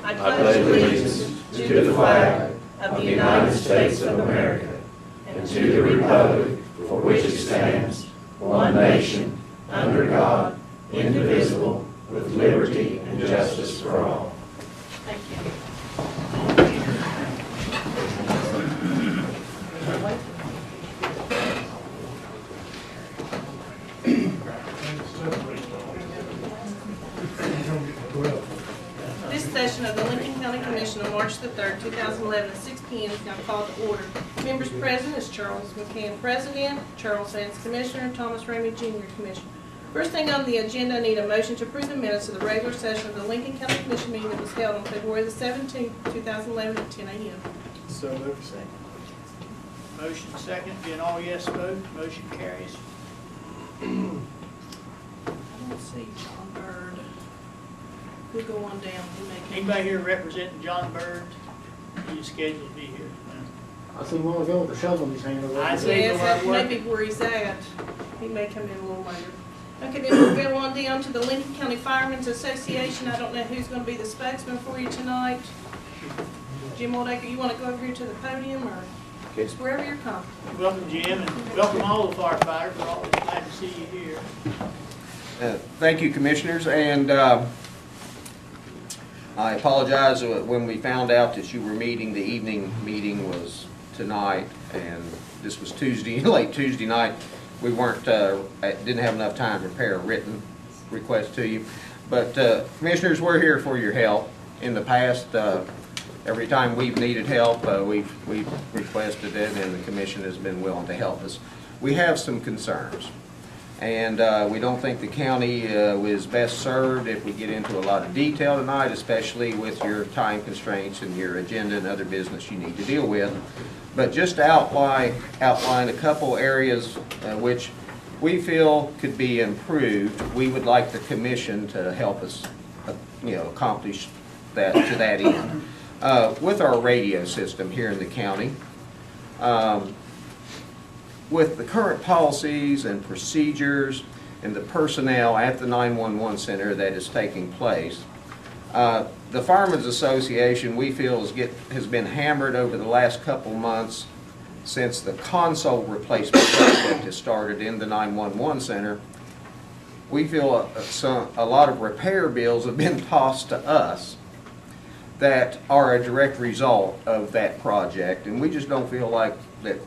I pledge allegiance to the flag of the United States of America and to the republic for which it stands, one nation, under God, indivisible, with liberty and justice for all. Thank you. This session of the Lincoln County Commission on March the 3rd, 2011 at 6 p.m. is now called to order. Members present is Charles McCann, President, Charles Vance, Commissioner, Thomas Ramey, Jr., Commissioner. First thing on the agenda, I need a motion to approve the minutes of the regular session of the Lincoln County Commission meeting that was held on February the 17th, 2011 at 10 a.m. So moved. Second. Motion second, being all yes vote, motion carries. I don't see John Bird. We'll go on down. He may come. Anybody here representing John Bird? He's scheduled to be here. I seen one ago with the shovel in his hand over I there. see. Yes, that may be where he's at. He may come in a little later. Okay, then we'll go on down to the Lincoln County Firemen's Association. I don't know who's going to be the spokesman for you tonight. Jim Waldacre, you want to go over here to the podium or just wherever you're comfortable? Welcome, Jim, and welcome all the firefighters. We're always glad to see you here. Thank you, Commissioners, and I apologize when we found out that you were meeting. The evening meeting was tonight, and this was Tuesday, late Tuesday night. We didn't have enough time to prepare a written request to you. But Commissioners, we're here for your help. In the past, every time we've needed help, we've requested it, and the Commission has been willing to help us. We have some concerns, and we don't think the county is best served if we get into a lot of detail tonight, especially with your time constraints and your agenda and other business you need to deal with. But just to outline a couple areas which we feel could be improved. We would like the Commission to help us, accomplish that to that end. With our radio system here in the county, with the current policies and procedures and the personnel at the 911 center that is taking place, the Firemen's Association, we feel, has been hammered over the last couple months since the console replacement project has started in the 911 center. We feel a lot of repair bills have been tossed to us that are a direct result of that project, and we just don't feel like that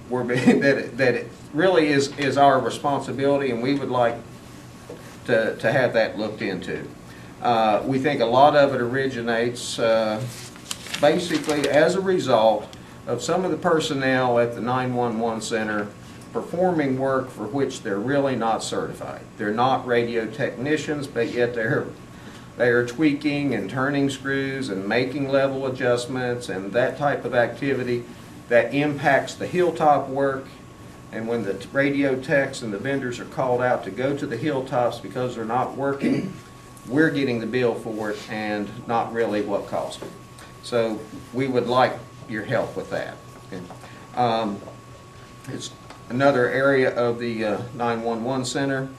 that it really is our responsibility, and we would like to have that looked into. We think a lot of it originates basically as a result of some of the personnel at the 911 center performing work for which they're really not certified. They're not radio technicians, but yet they are tweaking and turning screws and making level adjustments and that type of activity that impacts the hilltop work. And when the radio techs and the vendors are called out to go to the hilltops because they're not working, we're getting the bill for it and not really what cost them. So we would like your help with that. Okay. It's another area of the 911 center.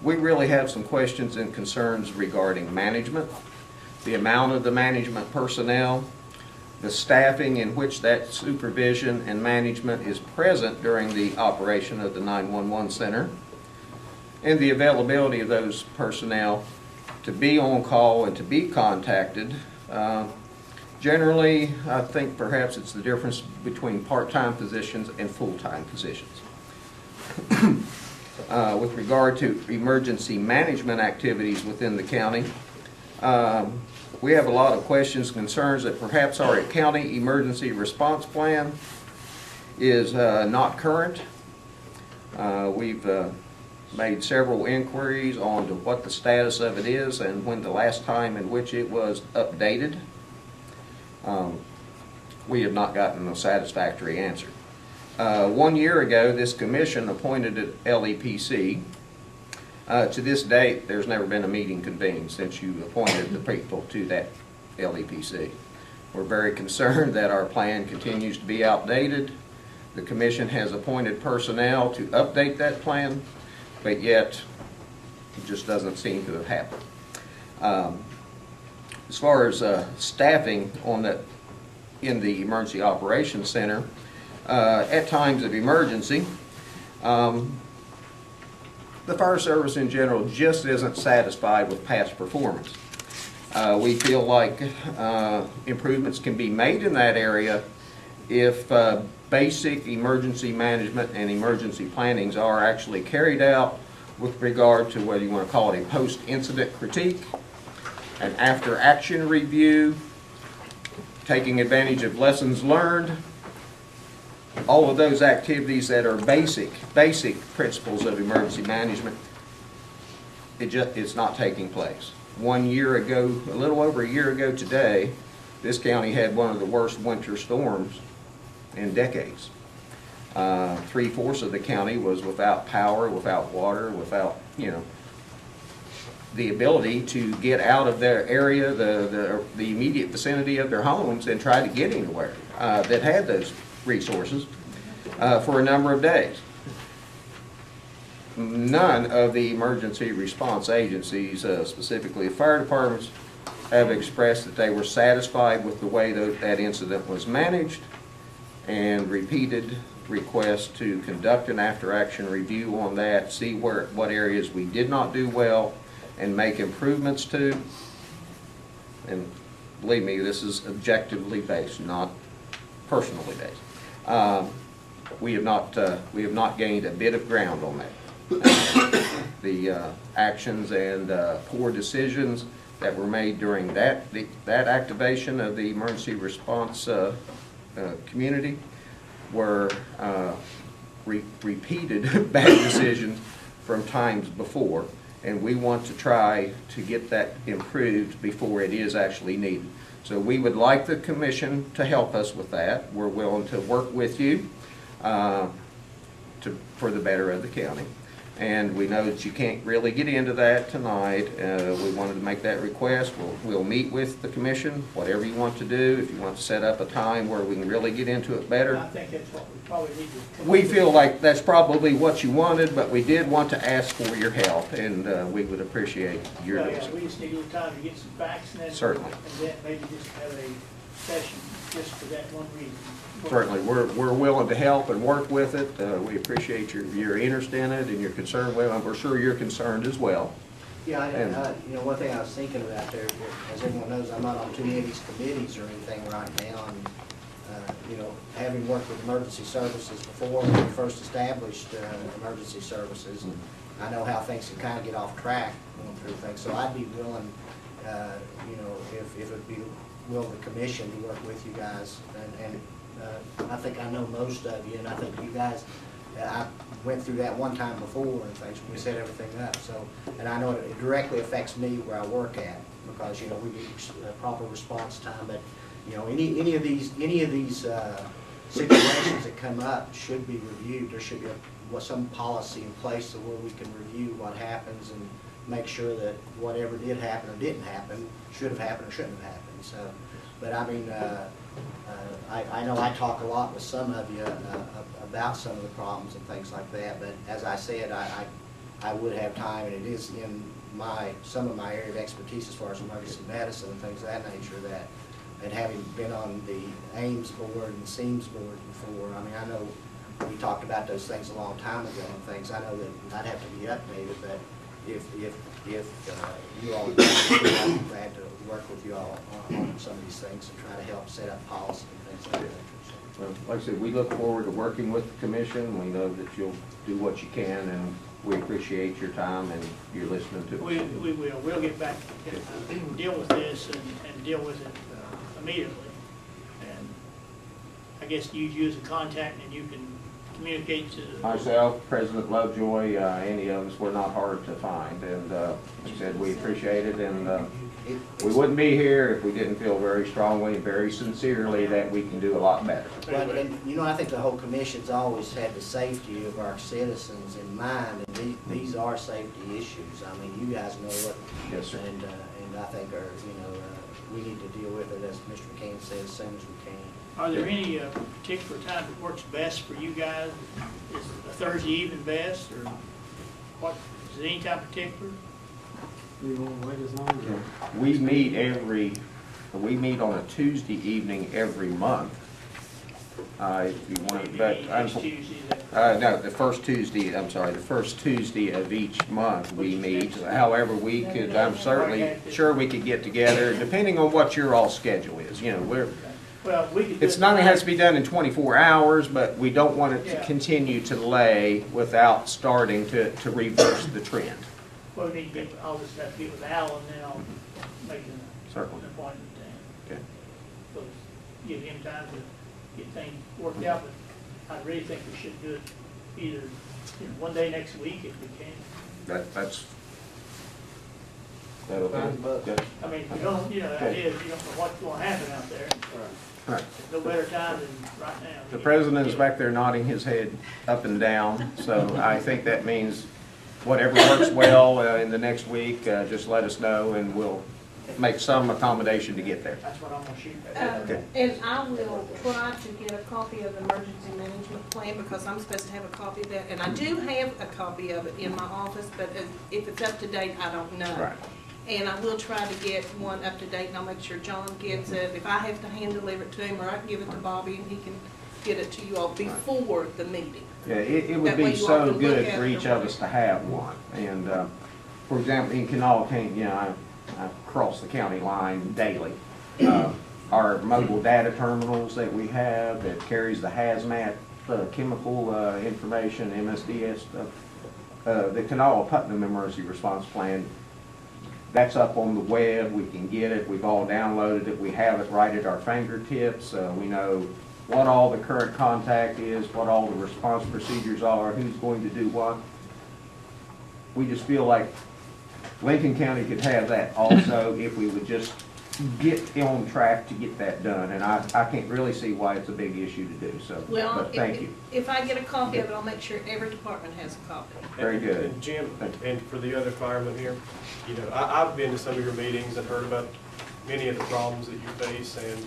We really have some questions and concerns regarding management, the amount of the management personnel, the staffing in which that supervision and management is present during the operation of the 911 center, and the availability of those personnel to be on call and to be contacted. Generally, I think perhaps it's the difference between part-time positions and full-time positions. With regard to emergency management activities within the county, we have a lot of questions and concerns that perhaps our county emergency response plan is not current. We've made several inquiries on to what the status of it is and when the last time in which it was updated. We have not gotten a satisfactory answer. 1 year ago, this commission appointed an LEPC. To this date, there's never been a meeting convened since you appointed the people to that LEPC. We're very concerned that our plan continues to be outdated. The commission has appointed personnel to update that plan, but yet it just doesn't seem to have happened. As far as staffing in the Emergency Operations Center, at times of emergency, the fire service in general just isn't satisfied with past performance. We feel like improvements can be made in that area if basic emergency management and emergency plannings are actually carried out with regard to whether you want to call it a post-incident critique, an after-action review, taking advantage of lessons learned, all of those activities that are basic principles of emergency management. It's not taking place. 1 year ago, a little over a year ago today, this county had one of the worst winter storms in decades. 3/4 of the county was without power, without water, without, the ability to get out of their area, the immediate vicinity of their homes and try to get anywhere that had those resources for a number of days. None of the emergency response agencies, specifically fire departments, have expressed that they were satisfied with the way that incident was managed, and repeated requests to conduct an after-action review on that, see what areas we did not do well, and make improvements to. And believe me, this is objectively based, not personally based. We have not gained a bit of ground on that. The actions and poor decisions that were made during that activation of the emergency response community were repeated bad decisions from times before, and we want to try to get that improved before it is actually needed. So we would like the commission to help us with that. We're willing to work with you for the better of the county. And we know that you can't really get into that tonight. We wanted to make that request. We'll meet with the commission, whatever you want to do. If you want to set up a time where we can really get into it better. I think that's what we probably need to. We feel like that's probably what you wanted, but we did want to ask for your help, and we would appreciate your Well, yeah, visit. we just need a little time to get some facts and then. Certainly. And then maybe just have a session just for that one reason. Certainly, we're willing to help and work with it. We appreciate your interest in it and your concern. Well, we're sure you're concerned as well. Yeah, one thing I was thinking about there, as everyone knows, I'm not on too many of these committees or anything right now. And, having worked with emergency services before, when we first established emergency services, I know how things can kind of get off track going through things. So I'd be willing, if it'd be will the commission to work with you guys. And I think I know most of you, and I think you guys, I went through that one time before and things, when we set everything up. So, and I know it directly affects me where I work at, because, we need proper response time. But, any of these situations that come up should be reviewed. There should be some policy in place so where we can review what happens and make sure that whatever did happen or didn't happen should have happened or shouldn't have happened. So, but I mean, I know I talk a lot with some of you about some of the problems and things like that, but as I said, I would have time, and it is in some of my area of expertise as far as emergency medicine and things of that nature, that, and having been on the Ames board and SEAMS board before, I mean, I know we talked about those things a long time ago and things. I know that I'd have to be updated, but if you all, I'd be glad to work with you all on some of these things and try to help set up policy and things like that. Well, like I said, we look forward to working with the commission. We know that you'll do what you can, and we appreciate your time and your listening to us. We will. We'll get back and deal with this and deal with it immediately. And I guess use you as a contact, and you can communicate to Myself, President Lovejoy, any of us, we're not hard to find, and like I said, we appreciate it, and we wouldn't be here if we didn't feel very strongly and very sincerely that we can do a lot better. Well, and I think the whole commission's always had the safety of our citizens in mind, and these are safety issues. I mean, you guys know what. Yes, sir. And I think we need to deal with it, as Mr. McCann said, as soon as we can. Are there any particular time that works best for you guys? Is a Thursday evening best, or what? Is it any time particular? You wanna wait as long as? We meet on a Tuesday evening every month. If you want, but, Next Tuesday, that- no, the first Tuesday of each month we meet. However, we could, I'm certainly sure we could get together, depending on what your all schedule is. You know, Well, we could do it's it not, it has to tonight. be done in 24 hours, but we don't want it to Yeah. continue to delay without starting to reverse the trend. Well, we need to get, I'll just have to get with Al and then I'll make an Certainly. appointment then. Okay. So give him time to get things worked out, but I really think we should do it either, one day next week if we can. That's. That'll Fine, but- good. I mean, we don't, the idea is you don't know what's gonna happen out there. Right. There's no better time than right now. The president is back there nodding his head up and down, so I think that means whatever works well in the next week, just let us know and we'll make some accommodation to get there. That's what I'm gonna shoot at. Okay. And I will try to get a copy of the emergency management plan, because I'm supposed to have a copy of that. And I do have a copy of it in my office, but if it's up to date, I don't know. Right. And I will try to get one up to date, and I'll make sure John gets it. If I have to hand deliver it to him, or I can give it to Bobby, and he can get it to you all before the meeting. Yeah, it would That way be you all so can look good at for it each or of us to have one. And, for example, in Kanawha County, I cross the county line daily. Our mobile data terminals that we have that carries the hazmat, chemical information, MSDS stuff, the Kanawha Putnam Emergency Response Plan, that's up on the web. We can get it. We've all downloaded it. We have it right at our fingertips. We know what all the current contact is, what all the response procedures are, who's going to do what. We just feel like Lincoln County could have that also if we would just get on track to get that done. And I can't really see why it's a big issue to do, so, Well, but thank you. if I get a copy of it, I'll make sure every department has a copy. Very good. And Jim, and for the other firemen here, I've been to some of your meetings and heard about many of the problems that you face, and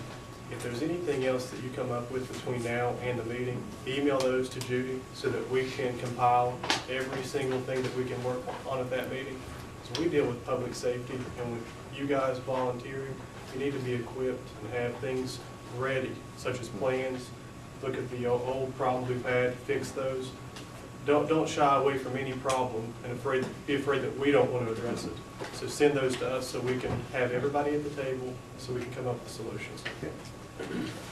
if there's anything else that you come up with between now and the meeting, email those to Judy so that we can compile every single thing that we can work on at that meeting. So we deal with public safety, and with you guys volunteering, you need to be equipped and have things ready, such as plans. Look at the old problems we've had, fix those. Don't shy away from any problem and be afraid that we don't want to address it. So send those to us so we can have everybody at the table so we can come up with solutions.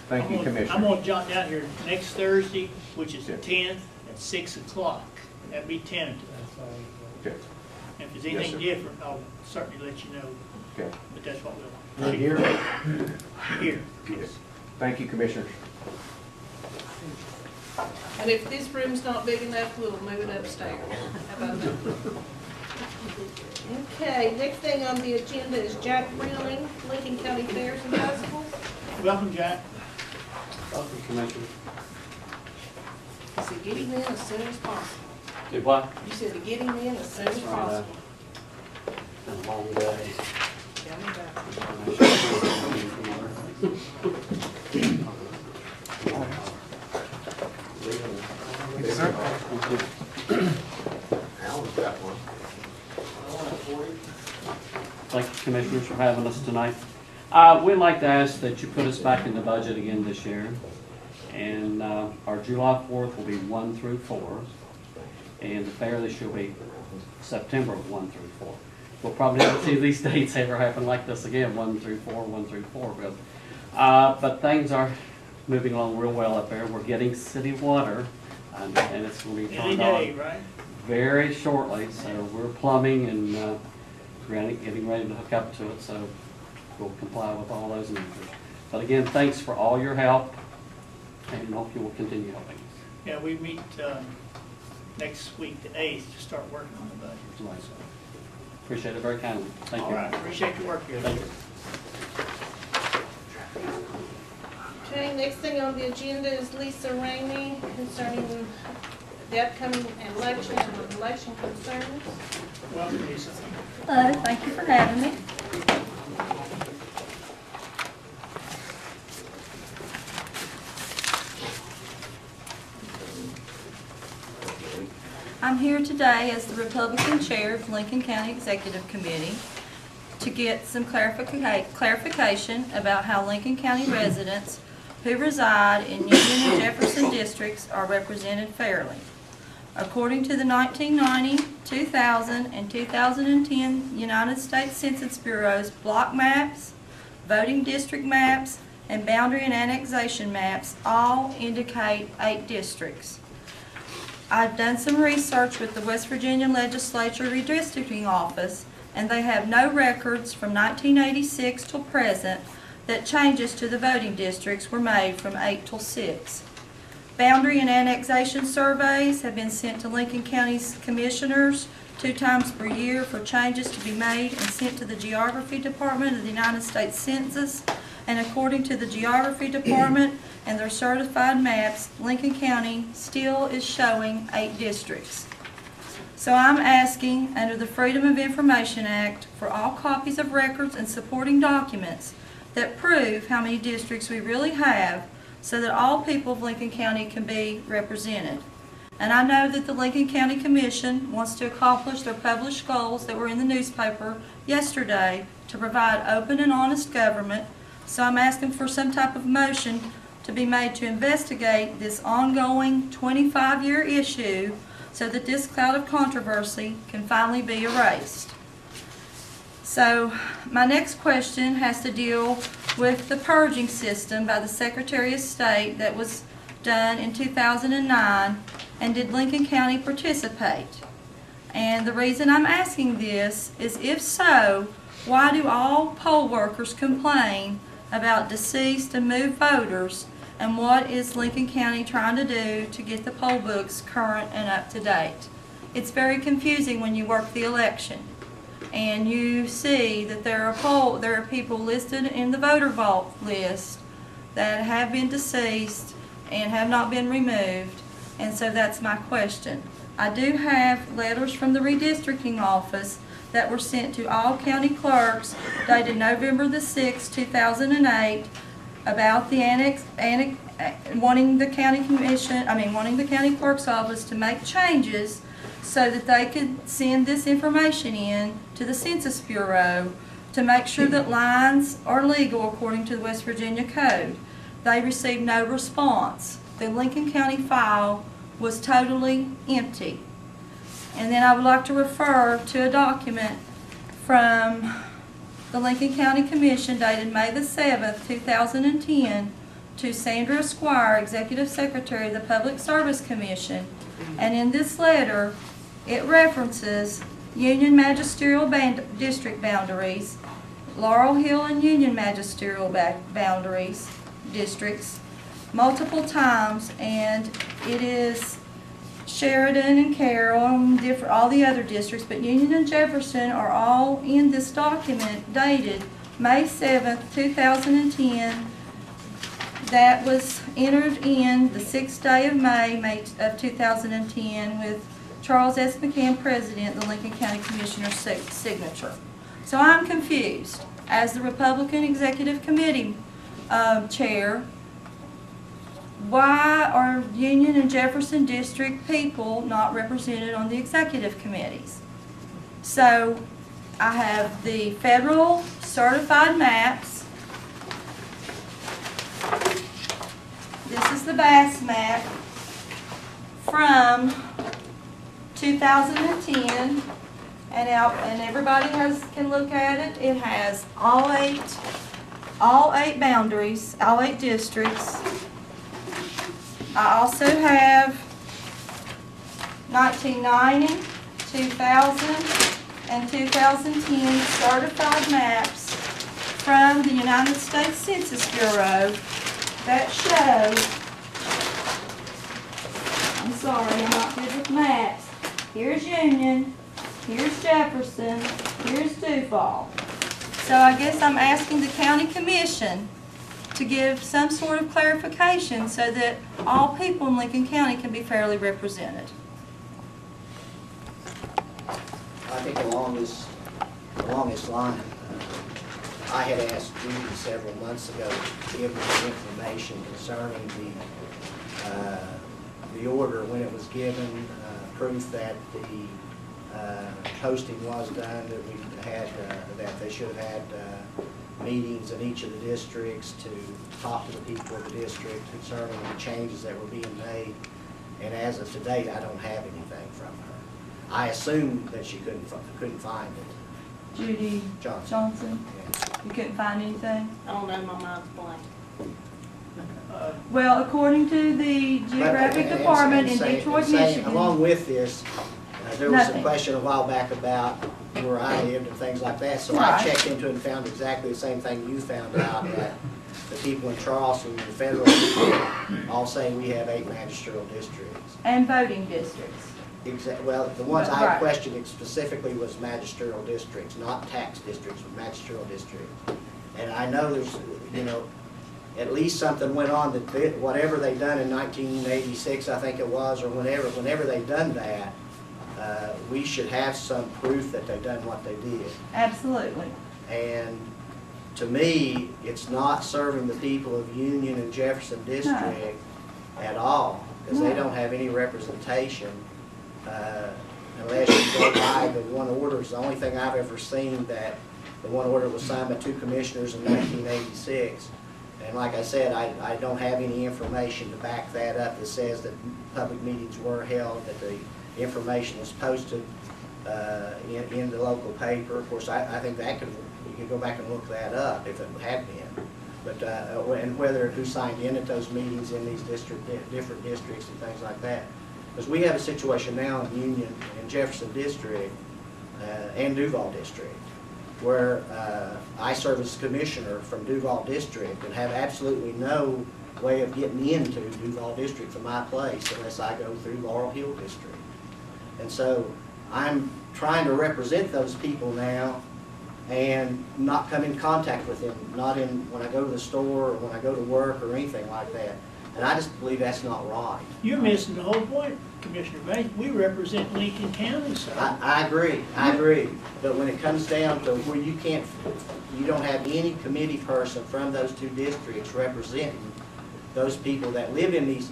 Thank you, I'm Commissioner. gonna jot down here next Thursday, which is the Yeah. 10th at 6 o'clock. That'd be tentative. Okay. And if there's Yes, anything sir. different, I'll certainly let you know, Okay. but that's what Right we'll. here? Here. Yes. Thank you, Commissioners. And if this room's not big enough, we'll move it upstairs. How about that? Okay, next thing on the agenda is Jack Freeling, Lincoln County Fairs and Festivals. Welcome, Jack. Welcome, Commissioner. He said, get him in as soon as possible. Did what? You said to get him in as soon as That's right. possible. Been a long day. Tell me about it. Yes, sir. Alan's got one. Thank you, Commissioners, for having us tonight. We'd like to ask that you put us back in the budget again this year. And our July 4th will be 1 through 4. And the fair this year will be September 1 through 4. We'll probably never see these dates ever happen like this again, 1 through 4, 1 through 4. But things are moving along real well up there. We're getting city water, and it's going to be Any turned on day, right? very shortly. So we're plumbing and getting ready to hook up to it, so we'll comply with all those measures. But again, thanks for all your help, and hope you will continue helping us. Yeah, we meet next week, the 8th, to start working on the budget. Right, so appreciate it very kindly. Thank you. All right, appreciate your work here. Thank you. Okay, next thing on the agenda is Lisa Rainey concerning the upcoming election and election concerns. Welcome, Lisa. Hello, thank you for having me. I'm here today as the Republican Chair of Lincoln County Executive Committee, to get some clarification about how Lincoln County residents who reside in Union and Jefferson districts are represented fairly. According to the 1990, 2000, and 2010 United States Census Bureau's block maps, voting district maps, and boundary and annexation maps all indicate 8 districts. I've done some research with the West Virginia Legislature Redistricting Office, and they have no records from 1986 till present that changes to the voting districts were made from 8 till 6. Boundary and annexation surveys have been sent to Lincoln County's commissioners 2 times per year for changes to be made and sent to the Geography Department of the United States Census. And according to the Geography Department and their certified maps, Lincoln County still is showing 8 districts. So I'm asking, under the Freedom of Information Act, for all copies of records and supporting documents that prove how many districts we really have, so that all people of Lincoln County can be represented. And I know that the Lincoln County Commission wants to accomplish their published goals that were in the newspaper yesterday to provide open and honest government. So I'm asking for some type of motion to be made to investigate this ongoing 25-year issue so that this cloud of controversy can finally be erased. So my next question has to deal with the purging system by the Secretary of State that was done in 2009, and did Lincoln County participate? And the reason I'm asking this is, if so, why do all poll workers complain about deceased and moved voters, and what is Lincoln County trying to do to get the poll books current and up to date? It's very confusing when you work the election and you see that there are people listed in the voter vault list that have been deceased and have not been removed, and so that's my question. I do have letters from the redistricting office that were sent to all county clerks dated November the 6th, 2008, about the wanting the county clerk's office to make changes so that they could send this information in to the Census Bureau to make sure that lines are legal according to the West Virginia Code. They received no response. The Lincoln County file was totally empty. And then I would like to refer to a document from the Lincoln County Commission dated May the 7th, 2010, to Sandra Squire, Executive Secretary of the Public Service Commission. And in this letter, it references Union Magisterial District boundaries, Laurel Hill and Union Magisterial boundaries, districts, multiple times, and it is Sheridan and Carroll and all the other districts, but Union and Jefferson are all in this document dated May 7th, 2010, that was entered in the 6th day of May of 2010 with Charles S. McCann, President, the Lincoln County Commissioner's signature. So I'm confused. As the Republican Executive Committee Chair, why are Union and Jefferson District people not represented on the executive committees? So I have the federal certified maps. This is the Bass map from 2010, and everybody can look at it. It has all eight boundaries, all 8 districts. I also have 1990, 2000, and 2010 certified maps from the United States Census Bureau that show, I'm sorry, I'm not good with maps. Here's Union, here's Jefferson, here's Duval. So I guess I'm asking the county commission to give some sort of clarification so that all people in Lincoln County can be fairly represented. I think along this line, I had asked Judy several months ago to give me information concerning the order when it was given, proof that the posting was done, that we had, that they should have had meetings in each of the districts to talk to the people of the district concerning the changes that were being made. And as of today, I don't have anything from her. I assumed that she couldn't find it. Judy Johnson, Yeah. you couldn't find anything? I don't know, my mind's blank. Well, according to the Geographic But- Department in and Detroit, saying- Michigan. Along with this, there was a Nothing. question a while back about where I lived and things like that. So I Right. checked into it and found exactly the same thing you found out, that the people in Charleston and the federal all say we have 8 magisterial districts. And voting districts. Well, the ones I Right. questioned specifically was magisterial districts, not tax districts, but magisterial districts. And I know there's, at least something went on that whatever they done in 1986, I think it was, or whenever they done that, we should have some proof that they done what they did. Absolutely. And to me, it's not serving the people of Union and Jefferson District at all, because they No. don't have any representation unless you go by the one orders. The only thing I've ever seen that the one order was signed by 2 commissioners in 1986. And like I said, I don't have any information to back that up that says that public meetings were held, that the information was posted in the local paper. Of course, I think that we could go back and look that up if it had been. But, and who signed in at those meetings in these different districts and things like that. Because we have a situation now in Union and Jefferson District and Duval District, where I serve as commissioner from Duval District and have absolutely no way of getting into Duval District from my place unless I go through Laurel Hill District. And so I'm trying to represent those people now and not come in contact with them, not in when I go to the store or when I go to work or anything like that. And I just believe that's not right. You're missing the whole point, Commissioner Banks. We represent Lincoln County, sir. I agree. But when it comes down to where you don't have any committee person from those 2 districts representing those people that live in these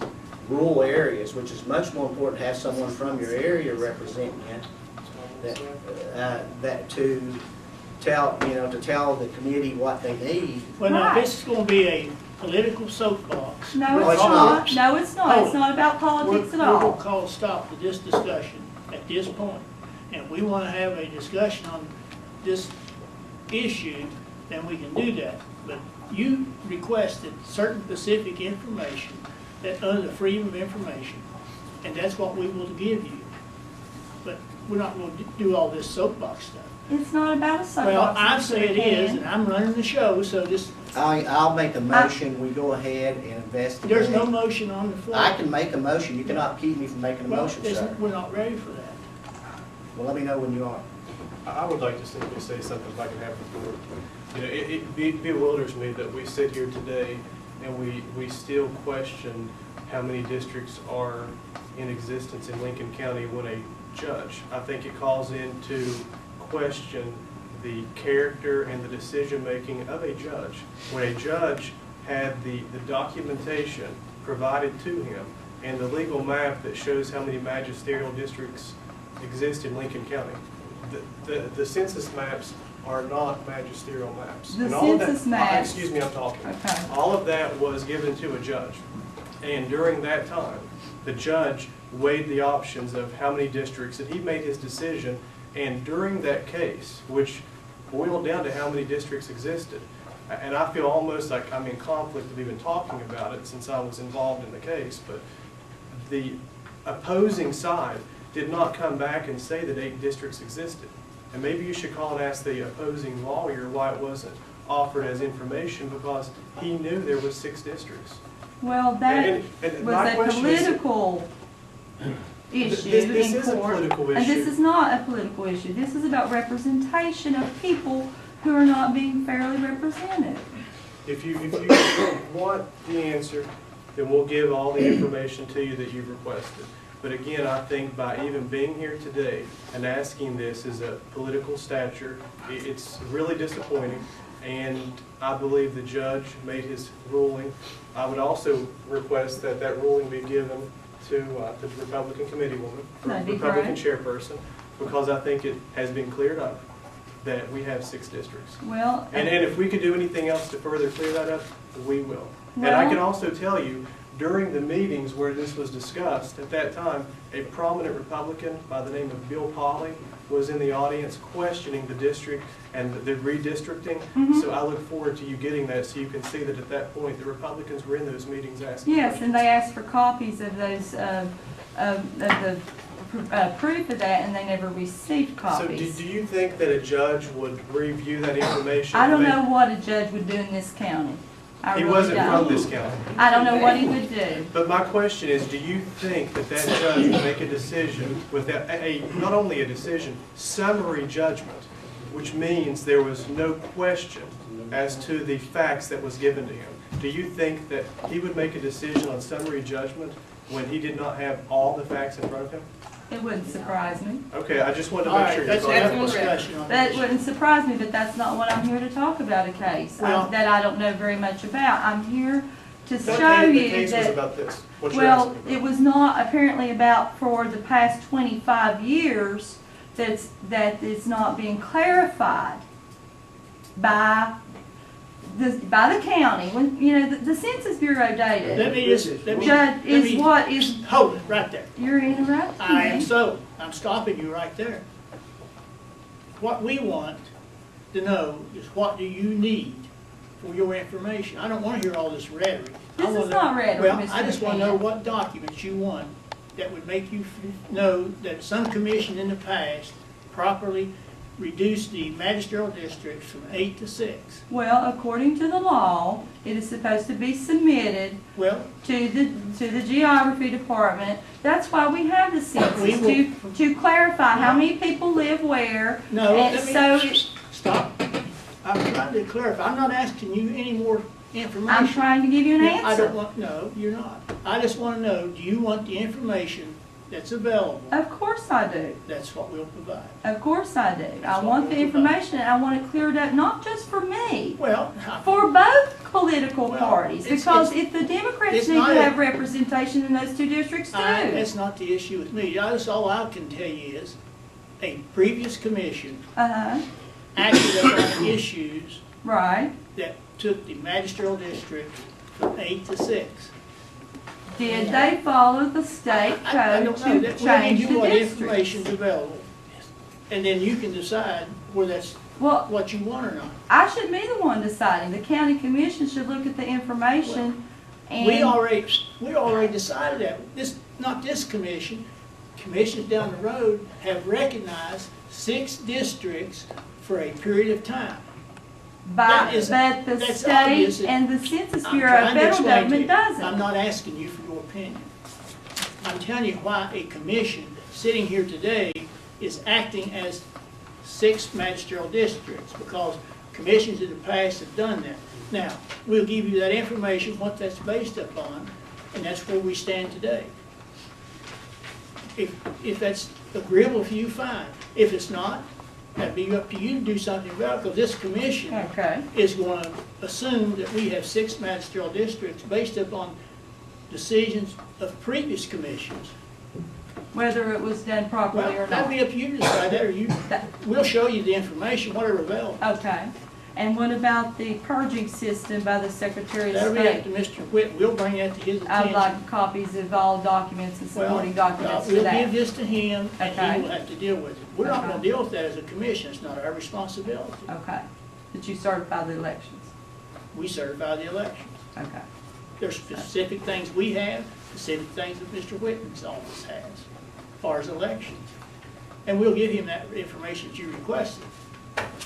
rural areas, which is much more important to have someone from your area representing you, that to tell the committee what they need. Well, now, Right. this is gonna be a political soapbox. No, No, it's it's not. not. No, it's not. It's not about politics at We're gonna all. call a stop to this discussion at this point. And if we wanna have a discussion on this issue, then we can do that. But you requested certain specific information that under the freedom of information, and that's what we will give you. But we're not gonna do all this soapbox stuff. It's not about a soapbox. Well, I say it is, Ken. and I'm running the show, so just, I'll make a motion, we go ahead and investigate. there's no motion on the floor. I can make a motion, you cannot keep me from making a Well, motion, sir. we're not ready for that. Well, let me know when you are. I would like to simply say something if I can have the floor. It bewilders me that we sit here today and we still question how many districts are in existence in Lincoln County when a judge, I think it calls into question the character and the decision-making of a judge. When a judge had the documentation provided to him and the legal map that shows how many magisterial districts exist in Lincoln County. The census maps are not magisterial maps. The And all of that- census maps- Excuse me, I'm talking. Okay. All of that was given to a judge. And during that time, the judge weighed the options of how many districts, and he made his decision. And during that case, which boiled down to how many districts existed, and I feel almost like I'm in conflict of even talking about it since I was involved in the case, but the opposing side did not come back and say that 8 districts existed. And maybe you should call and ask the opposing lawyer why it wasn't offered as information, because he knew there was 6 districts. Well, that And was my a question is- political issue This in is a court. political And this issue. is not a political issue. This is about representation of people who are not being fairly represented. If you want the answer, then we'll give all the information to you that you've requested. But again, I think by even being here today and asking this as a political stature, it's really disappointing. And I believe the judge made his ruling. I would also request that that ruling be given to the Republican committee woman, or That'd be Republican great. chairperson, because I think it has been cleared up that we have 6 districts. Well, And if we could do anything else to further clear that up, we will. And I can also tell you, during the meetings where this was discussed, at that time, a prominent Republican by the name of Bill Pauley was in the audience questioning the district and the redistricting. So I look forward to you getting that so you can see that at that point, the Republicans were in those meetings asking yes, questions. and they asked for copies of those, of the proof of that, and they never received So do copies. you think that a judge would review that information? I don't know what a judge would do in this county. I He really wasn't from don't. this county. I don't know what he would do. But my question is, do you think that that judge would make a decision with not only a decision, summary judgment, which means there was no question as to the facts that was given to him? Do you think that he would make a decision on summary judgment when he did not have all the facts in front of him? It wouldn't surprise me. Okay, I just wanted to All make right, sure. let's you're have clear. a discussion on That this. wouldn't surprise me, but that's not what I'm here to talk about, a case Well- that I don't know very much about. I'm here to That show case- the you case was that, about this, what you're well, asking it about. was not apparently about for the past 25 years that it's not being clarified by the county. When, you know, the Census Bureau data, Let me just, let me. Judge, let is me- what is, Hold it, right there. you're interrupting I am me. I'm stopping you right there. What we want to know is what do you need for your information? I don't want to hear all this rhetoric. I This is wanna- not rhetoric, Well, Mr. I just want to know McCann. what documents you want that would make you know that some commission in the past properly reduced the magisterial districts from 8 to 6. Well, according to the law, it is supposed to be submitted Well, to the geography department. That's why we have the census, We to clarify how many people live where. no, And let me, so stop. I'm trying to clarify. I'm not asking you any more information. I'm trying to give you an No, I don't answer. want, no, you're not. I just want to know, do you want the information that's available? Of course I do. That's what we'll provide. Of course I do. I That's want what the we'll provide. information, and I want it cleared up, not just for me, Well, for both political Well, parties. it's- Because if the Democrats it's need not to a- have representation in those two districts too. that's not the issue with me. That's all I can tell you is, a previous commission Uh-huh, acted upon issues right. that took the magisterial district from 8 to 6. Did they follow the state I code don't know. to We'll give change you the what districts? information's available. And then you can decide whether that's Well, what you want or not. I should be the one deciding. The county commission should look at the information and. We already decided that. Not this commission, commissions down the road have recognized 6 districts for a period of time. But that is- the that's state obvious. and the Census I'm Bureau, trying to federal explain to government you. doesn't. I'm not asking you for your opinion. I'm telling you why a commission sitting here today is acting as 6 magisterial districts, because commissions in the past have done that. Now, we'll give you that information, what that's based upon, and that's where we stand today. If that's agreeable for you, fine. If it's not, that'd be up to you to do something about it, because this commission Okay, is going to assume that we have 6 magisterial districts based upon decisions of previous commissions. whether it was done properly Well, or that'd not. be up to you to decide that, or you, we'll show you the information, whatever available. Okay. And what about the purging system by the Secretary of That'll be up State? to Mr. Whit, we'll bring that to his I'd attention. like copies of all documents and Well, supporting documents for we'll that. give this to him, and Okay. he will have to deal with it. We're not Okay. going to deal with that as a commission, it's not our responsibility. Okay. That you certify the elections. We certify the elections. Okay. There's specific things we have, specific things that Mr. Whitman's office has, as far as elections. And we'll give him that information that you requested.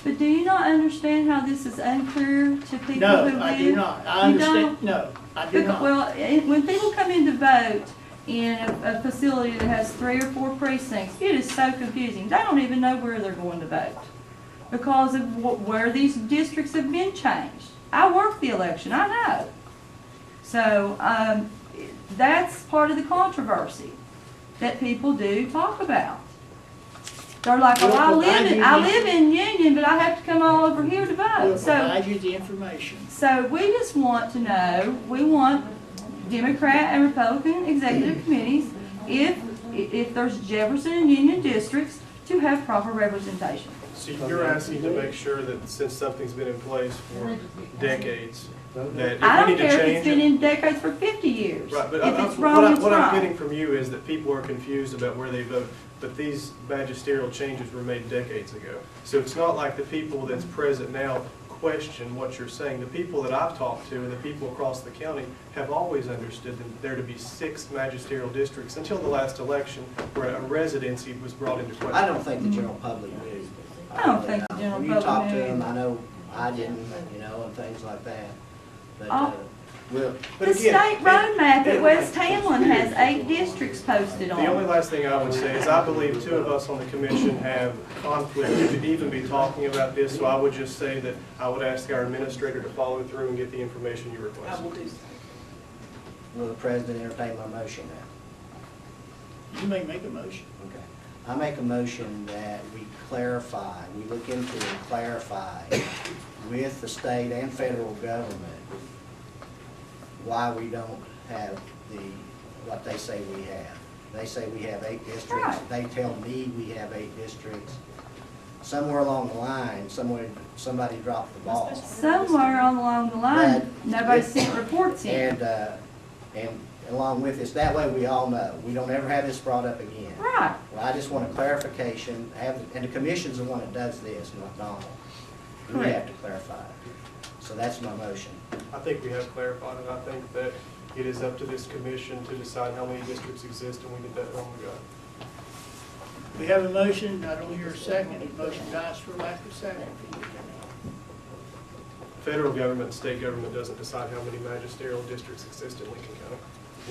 But do you not understand how this is unclear to people who No, live? I do not. I You don't? understand, no, I do Because, not. well, when people come in to vote in a facility that has 3 or 4 precincts, it is so confusing. They don't even know where they're going to vote because of where these districts have been changed. I worked the election, I know. So, that's part of the controversy that people do talk about. They're like, oh, We'll I provide live you in Union, but I have to come all over here to vote. We'll So. provide you the information. So we just want to know, we want Democrat and Republican executive committees, if there's Jefferson and Union districts, to have proper representation. So you're asking to make sure that since something's been in place for decades, that I if we don't need to care if change it's been it. in decades for 50 years. Right, but If it's what wrong, it's what I'm wrong. getting from you is that people are confused about where they vote, but these magisterial changes were made decades ago. So it's not like the people that's present now question what you're saying. The people that I've talked to and the people across the county have always understood that there to be 6 magisterial districts until the last election where a residency was brought into question. I don't think the general public knew. I don't think the general When you talk public to knew. them, I know I didn't, you know, and things like that. But, Oh. but The again, state road map at it- West Hamlin has 8 districts posted on The only it. last thing I would say is I believe 2 of us on the commission have conflict to even be talking about this, so I would just say that I would ask our administrator to follow through and get the information you request. I will do so. Will the president entertain my motion now? You may make a motion. Okay. I make a motion that we clarify, we look into and clarify with the state and federal government why we don't have what they say we have. They say we have 8 districts. Right. They tell me we have 8 districts. Somewhere along the line, somebody dropped the ball. Somewhere along the line, nobody sent reports in. And along with this, that way we all know. We don't ever have this brought up again. Right. Well, I just want a clarification, and the commission's the one that does this, not Donald. We have Correct. to clarify it. So that's my motion. I think we have clarified it. I think that it is up to this commission to decide how many districts exist, and we did that long ago. We have a motion, I don't hear a second, the motion dies for lack of second. Federal government, state government doesn't decide how many magisterial districts exist in Lincoln County.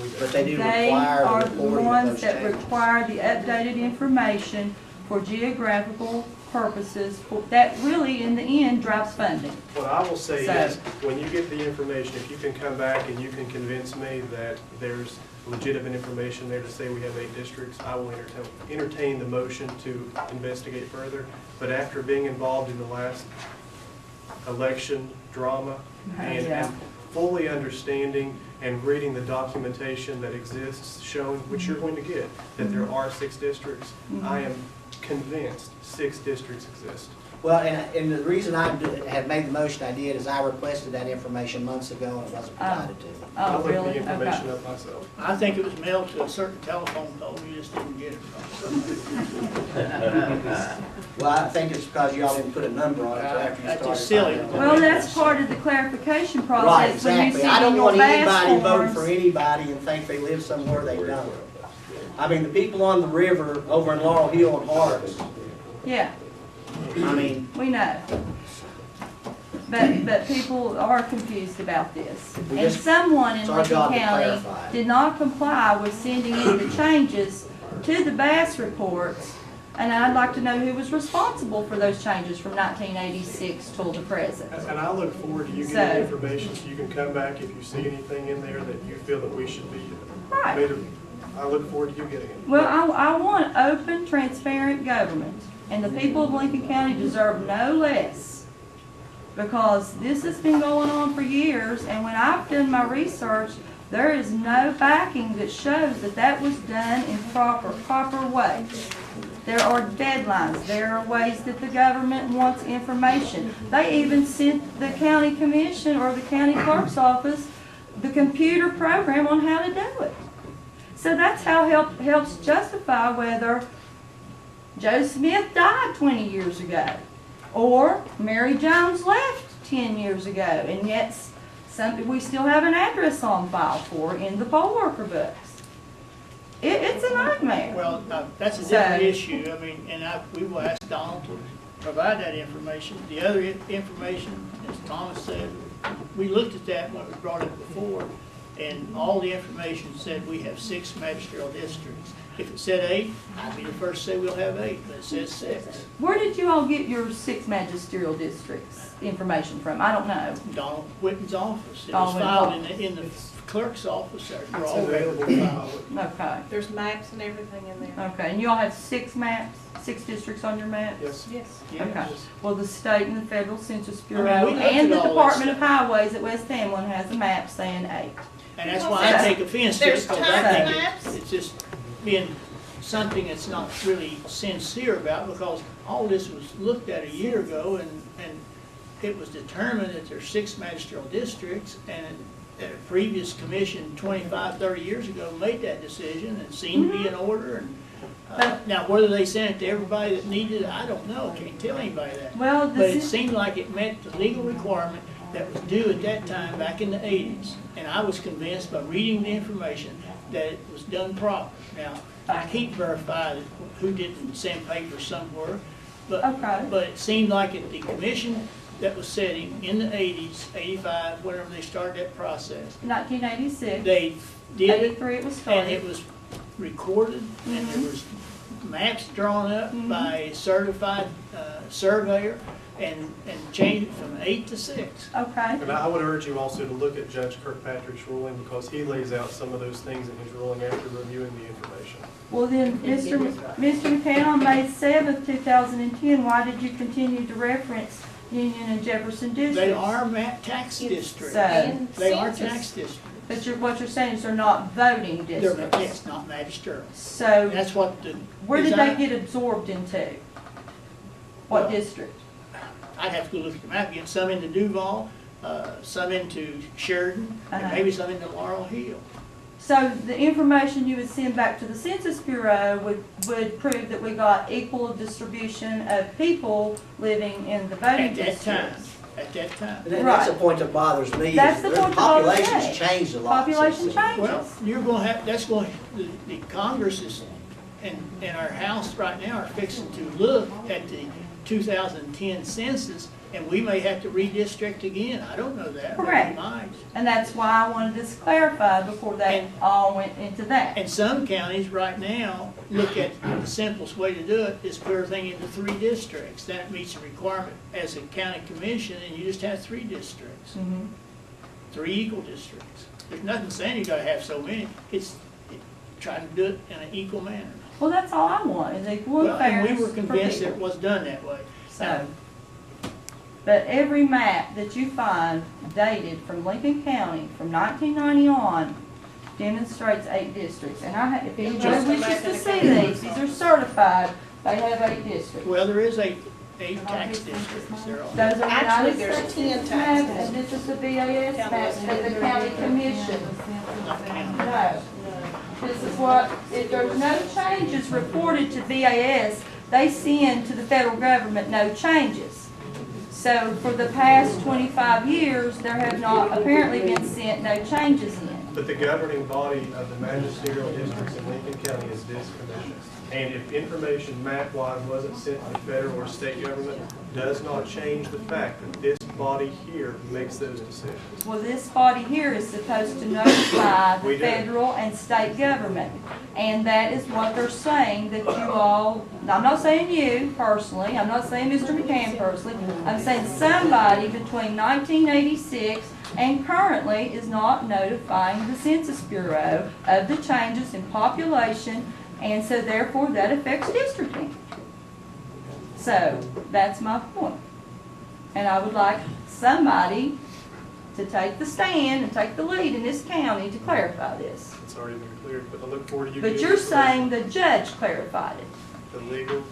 We do. But they do They require are the the reporting of ones those that changes. require the updated information for geographical purposes, that really, in the end, drives funding. What I will say So- is, when you get the information, if you can come back and you can convince me that there's legitimate information there to say we have 8 districts, I will entertain the motion to investigate further. But after being involved in the last election drama and Yeah. and fully understanding and reading the documentation that exists showing, which you're going to get, that there are 6 districts, I am convinced 6 districts exist. Well, and the reason I have made the motion I did is I requested that information months ago and it wasn't provided to me. I Oh, looked really? the information Okay. up myself. I think it was mailed to a certain telephone pole, you just didn't get it from somebody. Well, I think it's because y'all didn't put a number on it until after you That's started. just silly. finding out. Well, that's part of the clarification Right, process when you exactly. see I don't in your want anybody BAS to vote for forms. anybody and think they live somewhere they don't. I mean, the people on the river over in Laurel Hill and Harts, Yeah, I mean, we know. But people are confused about this. We And just- someone in it's our Lincoln job to County clarify it. did not comply with sending in the changes to the BAS reports. And I'd like to know who was responsible for those changes from 1986 till the present. And I look forward to you So- getting the information, so you can come back if you see anything in there that you feel that we should be Right. made of. I look forward to you getting it. Well, I want open, transparent government, and the people of Lincoln County deserve no less. Because this has been going on for years, and when I've done my research, there is no backing that shows that that was done in proper way. There are deadlines, there are ways that the government wants information. They even sent the county commission or the county clerk's office the computer program on how to do it. So that's how helps justify whether Joe Smith died 20 years ago or Mary Jones left 10 years ago, and yet we still have an address on file for in the poll worker books. It's a nightmare. Well, that's a So- different issue, I mean, and we will ask Donald to provide that information. The other information, as Thomas said, we looked at that when we brought it before, and all the information said we have 6 magisterial districts. If it said 8, I'd be the first to say we'll have 8, but it says 6. Where did you all get your 6 magisterial districts information from? I don't know. Donald Whitten's office, it Donald was filed Whitten's in the clerk's office, they're It's all available available. to file. Okay. There's maps and everything in there. Okay, and you all have 6 maps, 6 districts on your map? Yes. Yes. Okay. Yes. Well, the state and the federal census I mean, bureau we looked and at the all Department this of Highways at West Hamlin has a map saying 8. And that's why I take offense to it, There's because tons I of think maps. it's just being something that's not really sincere about, because all this was looked at a year ago, and it was determined that there's 6 magisterial districts, and a previous commission 25, 30 years ago made that decision and seemed to be in order. And now, whether they sent it to everybody that needed it, I don't know, can't tell anybody that. Well, But it seemed like it met the legal requirement that was due at that time, back in the 80s. And I was convinced by reading the information that it was done proper. Now, I can't verify that who didn't send papers somewhere, Okay. but it seemed like at the commission that was sitting in the 80s, 85, whenever they started that process, 1986, they did it, 83 it was and it started. was recorded, and there was maps drawn up by a certified surveyor, and changed it from 8 to 6. Okay, And I would urge you also to look at Judge Kirkpatrick's ruling, because he lays out some of those things in his ruling after reviewing the information. well then, Mr. McCann, on May 7th, 2010, why did you continue to reference Union and Jefferson districts? They are tax districts. So, They are Census. tax districts. but what you're saying is they're not voting They're, districts. yes, not magisterial. So, That's what the. where did design- they get absorbed into? What Well, district? I'd have to go look at the map again, some into Duval, some into Sheridan, and Uh-huh. maybe some into Laurel Hill. So the information you would send back to the Census Bureau would prove that we got equal distribution of people living in the voting At that time, districts. at that time. And that's the point that bothers me. That's is the point that bothers me. Population's changed a lot. Population since then. Well, changes. you're gonna have, that's going, the Congress is, and our House right now are fixing to look at the 2010 census, and we may have to redistrict again. I don't know that. but we Correct. might. And that's why I wanted this clarified before they And- all went into that. And some counties right now look at the simplest way to do it is put everything into 3 districts. That meets the requirement as a county commission, and you just have 3 districts, Mhm. 3 equal districts. There's nothing saying you gotta have so many. Try to do it in an equal manner. Well, that's all I want, is equal and Well, fairness and we were for convinced people. it was done that way. So, but every map that you find dated from Lincoln County from 1990 on demonstrates 8 districts. And if anybody Just the wishes map to that see it these are certified, they have 8 districts. Well, there is 8 tax districts there. Those are Actually, United there's States 10 tax maps, districts. and this is the VAS map that the county commission. Not county. No. This is what, if there's no changes reported to VAS, they send to the federal government no changes. So for the past 25 years, there have not apparently been sent no changes in. But the governing body of the magisterial districts in Lincoln County is this commission. And if information map-wise wasn't sent to the federal or state government, does not change the fact that this body here makes those decisions. Well, this body here is supposed to notify the We do. federal and state government. And that is what they're saying, that you all, I'm not saying you personally, I'm not saying Mr. McCann personally, I'm saying somebody between 1986 and currently is not notifying the Census Bureau of the changes in population, and so therefore that affects districting. So, that's my point. And I would like somebody to take the stand and take the lead in this county to clarify this. It's already been cleared, but I look forward to you. But getting you're information. saying the judge clarified it. A legal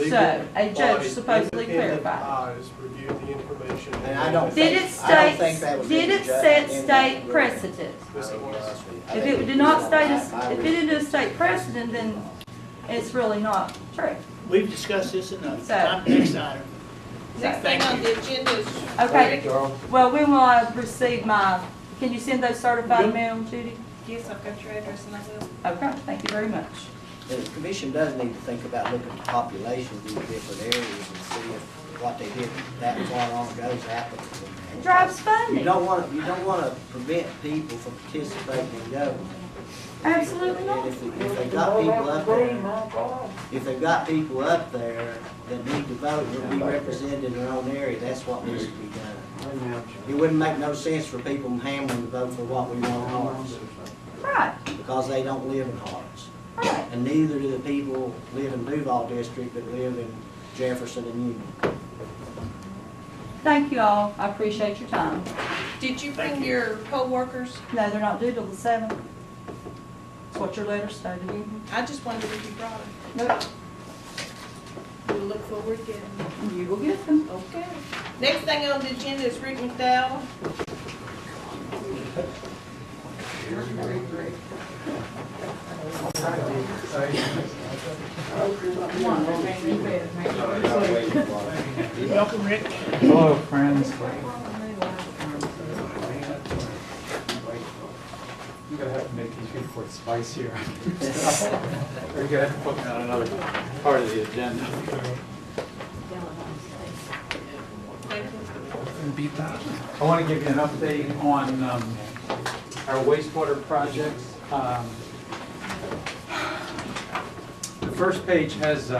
So, a judge body, supposedly independent clarified eyes reviewed the information. And I don't Did think, it I don't think that was. did in it the judge- set in state that precedent? Yes, it was. I If think it did not was. state, I if it would- didn't do a state precedent, then it's really not true. We've discussed this enough. So- Next item. Next thing on the agenda is. Okay, well, when will I receive my, can you send those certified Yep. mail, Judy? Yes, I've got your address and I will. Okay, thank you very much. The commission does need to think about looking at the population in different areas and see if what they did that far long ago is applicable. It drives funding. You don't want to prevent people from participating in government. Absolutely not. And if they've got people up there, if they've got people up there that need to vote and be represented in their own area, that's what needs to be done. It wouldn't make no sense for people in Hamlin to vote for what we want in Harts, Right, because they don't live in Harts. right. And neither do the people live in Duval District that live in Jefferson and Union. Thank you all. I appreciate your time. Did you bring your poll workers? No, they're not due till the 7th. That's what your letter stated. I just wondered if you brought them. Nope. We'll look forward to getting them. You will get them. Okay. Next thing on the agenda is Rick McDowell. Welcome, Rick. Hello, friends. I'm gonna have to make these reports spicier. We're gonna have to put me on another part of the agenda. Beat that. I want to give you an update on our wastewater projects. The first page has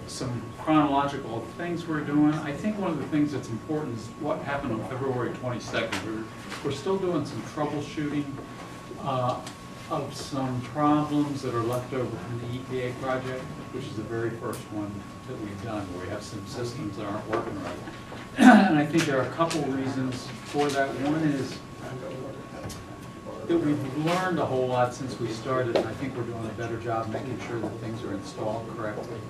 some chronological things we're doing. I think one of the things that's important is what happened on February 22nd. We're still doing some troubleshooting of some problems that are left over from the EPA project, which is the very first one that we've done, where we have some systems that aren't working right. And I think there are a couple reasons for that. One is that we've learned a whole lot since we started, and I think we're doing a better job making sure that things are installed correctly.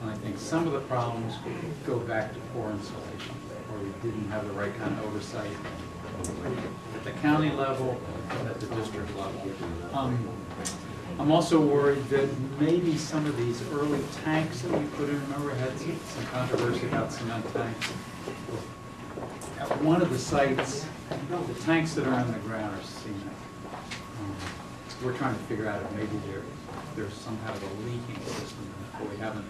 And I think some of the problems go back to poor installation, or we didn't have the right kind of oversight at the county level and at the district level. I'm also worried that maybe some of these early tanks that we put in, remember we had some controversy about cement tanks. At one of the sites, the tanks that are in the ground are cement. We're trying to figure out if maybe there's some kind of a leaking system, but we haven't.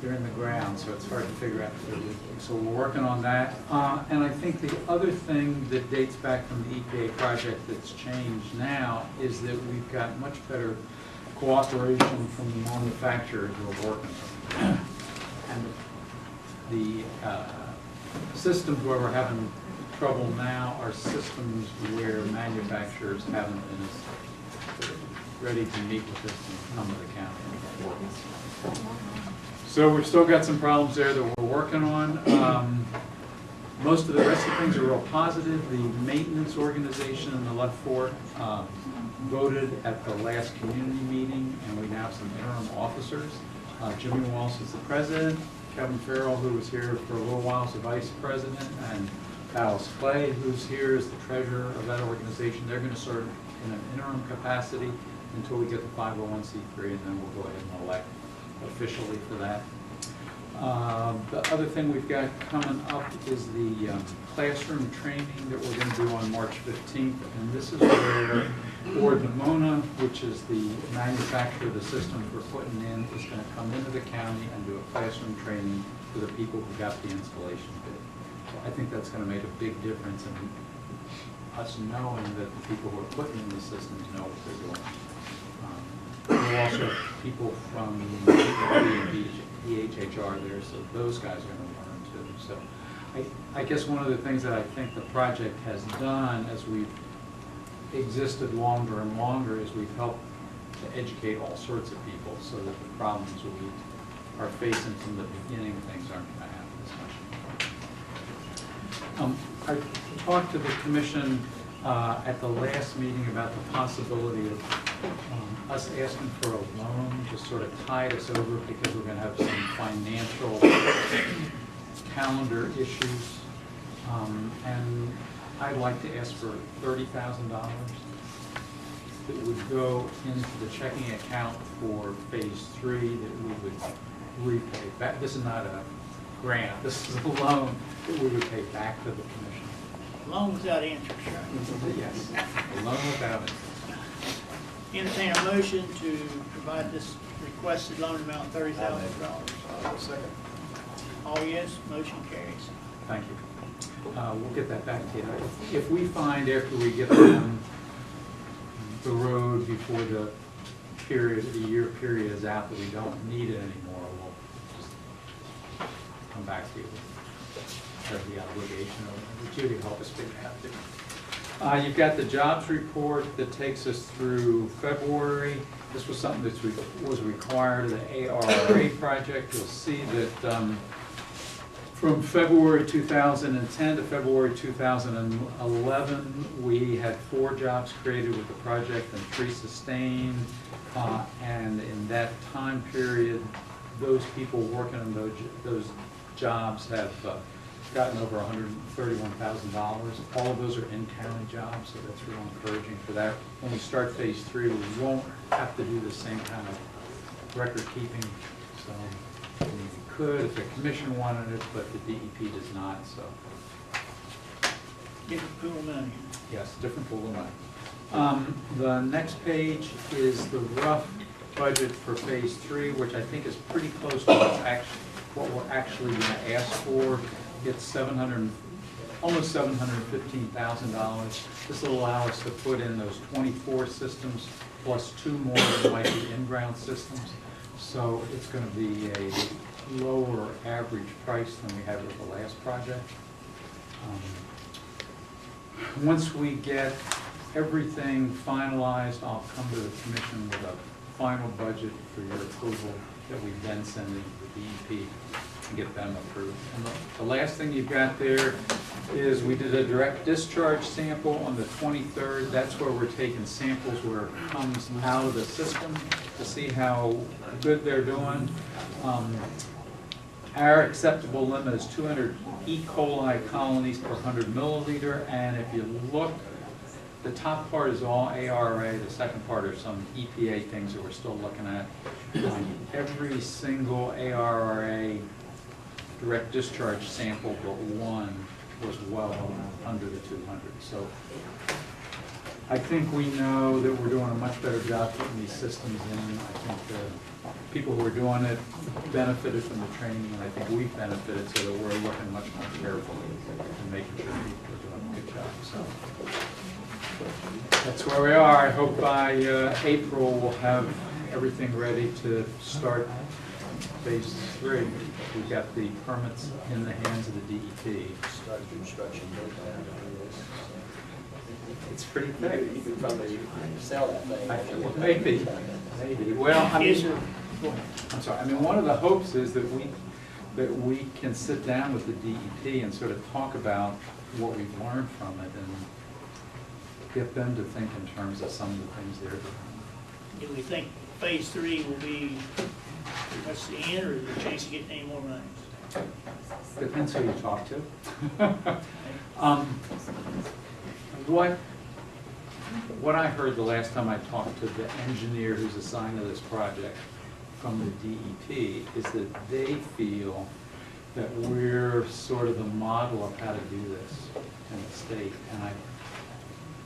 They're in the ground, so it's hard to figure out if they're leaking. So we're working on that. And I think the other thing that dates back from the EPA project that's changed now is that we've got much better cooperation from the manufacturers we're working with. And the systems where we're having trouble now are systems where manufacturers haven't been as ready to meet with us and come to the county. So we've still got some problems there that we're working on. Most of the rest of the things are real positive. The maintenance organization in the Left Fork voted at the last community meeting, and we now have some interim officers. Jimmy Walsh is the president. Kevin Farrell, who was here for a little while, is the vice president, and Alice Clay, who's here, is the treasurer of that organization. They're going to serve in an interim capacity until we get the 501c3, and then we'll go ahead and elect officially for that. The other thing we've got coming up is the classroom training that we're going to do on March 15th, and this is where Ord Nimona, which is the manufacturer of the systems we're putting in, is going to come into the county and do a classroom training for the people who got the installation bid. So I think that's going to make a big difference in us knowing that the people who are putting in the systems know what they're doing. We'll also have people from EHR there, so those guys are going to learn too. So I guess one of the things that I think the project has done as we've existed longer and longer is we've helped to educate all sorts of people so that the problems we are facing from the beginning, things aren't going to happen as much. I talked to the commission at the last meeting about the possibility of us asking for a loan to sort of tide us over because we're going to have some financial calendar issues. And I'd like to ask for $30,000 that would go into the checking account for phase 3 that we would repay back. This is not a grant, this is a loan that we would pay back to the commission. Loan without interest, right? Yes, a loan without it. Entertain a motion to provide this requested loan amount $30,000. Second. All yes, motion carries. Thank you. We'll get that back to you. If we find after we get on the road before the year period is out that we don't need it anymore, we'll just come back to you. Have the obligation of you to help us figure out it. You've got the jobs report that takes us through February. This was something that was required of the ARRA project. You'll see that From February 2010 to February 2011, we had 4 jobs created with the project and 3 sustained. And in that time period, those people working on those jobs have gotten over $131,000. All of those are in-county jobs, so that's real encouraging for that. When we start phase 3, we won't have to do the same kind of record keeping. So we could if the commission wanted it, but the DEP does not, so. Different pool of money. Yes, different pool of money. The next page is the rough budget for phase 3, which I think is pretty close to what we're actually gonna ask for. It's almost $715,000. This will allow us to put in those 24 systems plus 2 more that might be in-ground systems. So it's gonna be a lower average price than we had with the last project. Once we get everything finalized, I'll come to the commission with a final budget for your approval that we then send to the DEP and get them approved. And the last thing you've got there is we did a direct discharge sample on the 23rd. That's where we're taking samples where it comes out of the system to see how good they're doing. Our acceptable limit is 200 E. coli colonies per 100 milliliter, and if you look, the top part is all ARA, the second part are some EPA things that we're still looking at. Every single ARA direct discharge sample but one was well under the 200. So I think we know that we're doing a much better job putting these systems in. I think the people who are doing it benefited from the training, and I think we've benefited, so that we're looking much more carefully and making sure people are doing a good job. So that's where we are. I hope by April we'll have everything ready to start phase 3. We've got the permits in the hands of the DEP. Start construction. It's pretty thick. You could probably sell that thing. Well, maybe. Well, I mean, I'm sorry. I mean, one of the hopes is that we can sit down with the DEP and sort of talk about what we've learned from it and get them to think in terms of some of the things they're doing. Do we think phase 3 will be pretty much the end, or is there a chance of getting any more money? Depends who you talk to. What I heard the last time I talked to the engineer who's assigned to this project from the DEP is that they feel that we're sort of the model of how to do this in the state. And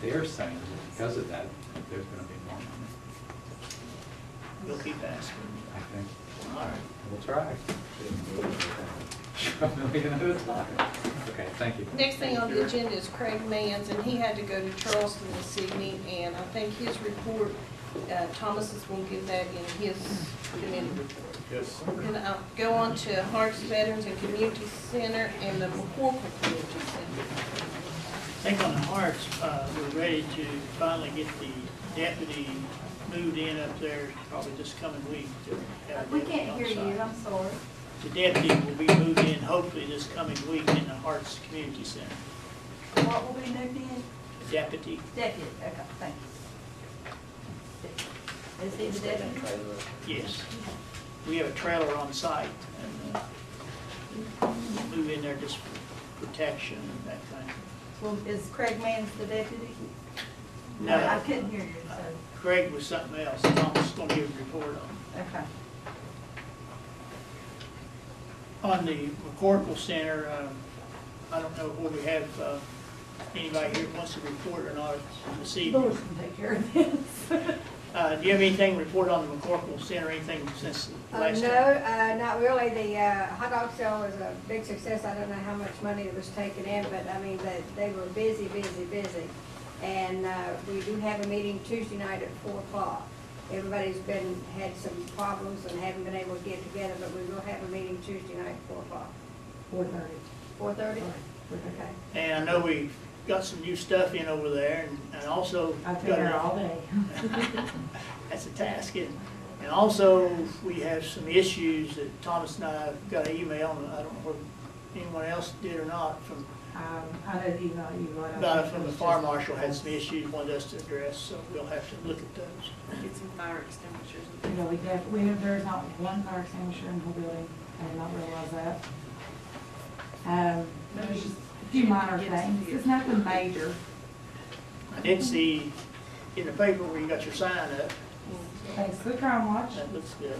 they're saying that because of that, there's going to be more money. We'll keep asking. I think. All right. We'll try. $1 million at a time. Okay, thank you. Next thing on the agenda is Craig Manns, and he had to go to Charleston this evening, and I think his report, Thomas is going to give that in his committee report. Yes. And I'll go on to Harts Veterans and Community Center and the McCorkle Community Center. I think on the Hearts, we're ready to finally get the deputy moved in up there probably this coming week. We can't hear you, I'm sorry. The deputy will be moved in hopefully this coming week in the Hearts Community Center. What will be moved in? The deputy, Deputy, okay, thank you. Is he the deputy? yes. We have a trailer on site and move in there just for protection and that kind of. Well, is Craig Manns the deputy? No. I couldn't hear you, so, Craig was something else. Thomas is going to give a report on. okay. On the McCorkle Center, I don't know whether we have anybody here that wants to report or not this evening. Louis can take care of this. Do you have anything to report on the McCorkle Center, anything since the last time? No, not really. The hot dog sale was a big success. I don't know how much money was taken in, but I mean, they were busy. And we do have a meeting Tuesday night at 4 o'clock. Everybody's had some problems and haven't been able to get together, but we will have a meeting Tuesday night at 4 o'clock. 4:30. 4:30? Okay. And I know we've got some new stuff in over there, and also. I've been there all day. That's a task, and also we have some issues that Thomas and I got an email, and I don't know whether anyone else did or not from, I know the email you got. from the fire marshal had some issues wanted us to address, so we'll have to look at those. Get some fire extinguishers. You know, we have, there's not one fire extinguisher in the whole building. I did not realize that. There's just a few minor things. It's nothing major. I did see in the paper where you got your sign up, Thanks to the Crime Watch, that looks good.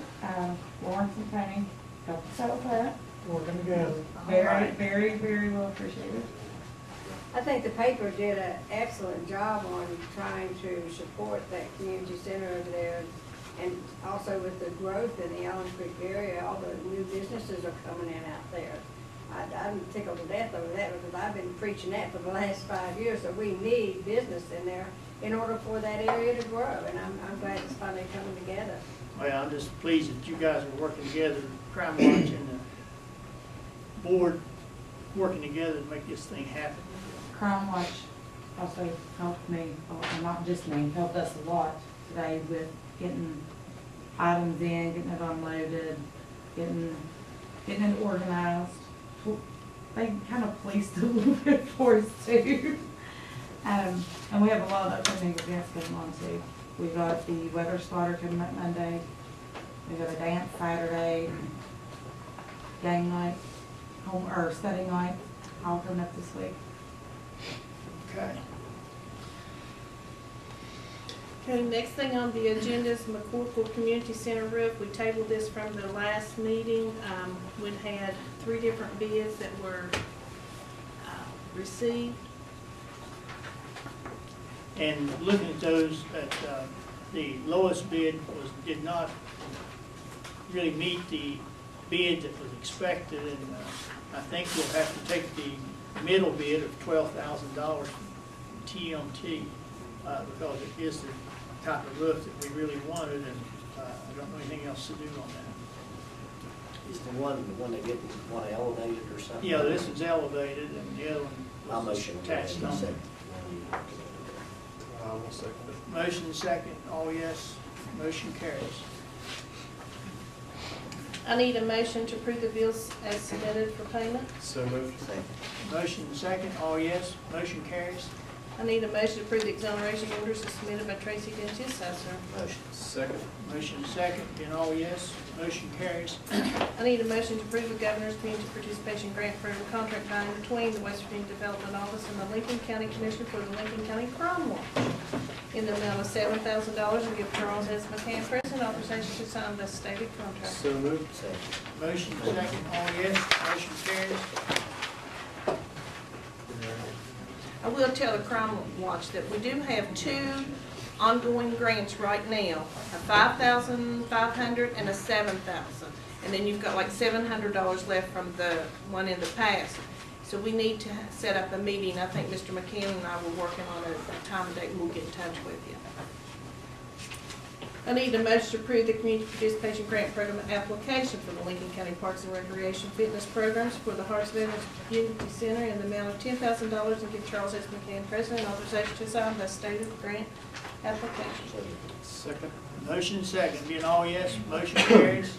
Lawrence and Penny helped us out with that. Working together. Very, very, very well appreciated. I think the paper did an excellent job on trying to support that community center over there. And also with the growth in the Allen Creek area, all the new businesses are coming in out there. I'm tickled to death over that because I've been preaching that for the last 5 years, so we need business in there in order for that area to grow, and I'm glad it's finally coming together. Well, I'm just pleased that you guys are working together, Crime Watch and the board working together to make this thing happen. Crime Watch also helped me, or not just me, helped us a lot today with getting items in, getting it unloaded, getting it organized. They kind of policed a little bit for us too. And we have a lot of upcoming events going on too. We've got the weather spotter coming up Monday. We've got a dance Saturday, game night, or study night, all coming up this week. Okay. Okay, next thing on the agenda is McCorkle Community Center roof. We tabled this from the last meeting. We'd had 3 different bids that were received. And looking at those, the lowest bid did not really meet the bid that was expected, and I think we'll have to take the middle bid of $12,000 from TMT because it is the type of roof that we really wanted, and I don't know anything else to do on that. Is the one that didn't want to elevate it or something? Yeah, this is elevated, and the other I'll one was motion. attached on it. I will second it. Motion second, all yes, motion carries. I need a motion to approve the bills as submitted for payment. So moved. Motion second, all yes, motion carries. I need a motion to approve the exoneration orders as submitted by Tracy Dennis, Assessor. Motion. Second. Motion second, being all yes, motion carries. I need a motion to approve the Governor's Community Participation Grant Program contract by and between the West Virginia Development Office and the Lincoln County Commissioner for the Lincoln County Crime Watch in the amount of $7,000 and give Charles S. McCann President authorization to sign the stated contract. So moved. Second. Motion second, all yes, motion carries. I will tell the Crime Watch that we do have 2 ongoing grants right now, a $5,500 and a $7,000. And then you've got like $700 left from the one in the past. So we need to set up a meeting. I think Mr. McKinnon and I were working on a time and date, and we'll get in touch with you. I need a motion to approve the Community Participation Grant Program application for the Lincoln County Parks and Recreation Fitness Programs for the Hearts Veterans Community Center in the amount of $10,000 and give Charles S. McCann President authorization to sign the stated grant application. Second. Motion second, being all yes, motion carries.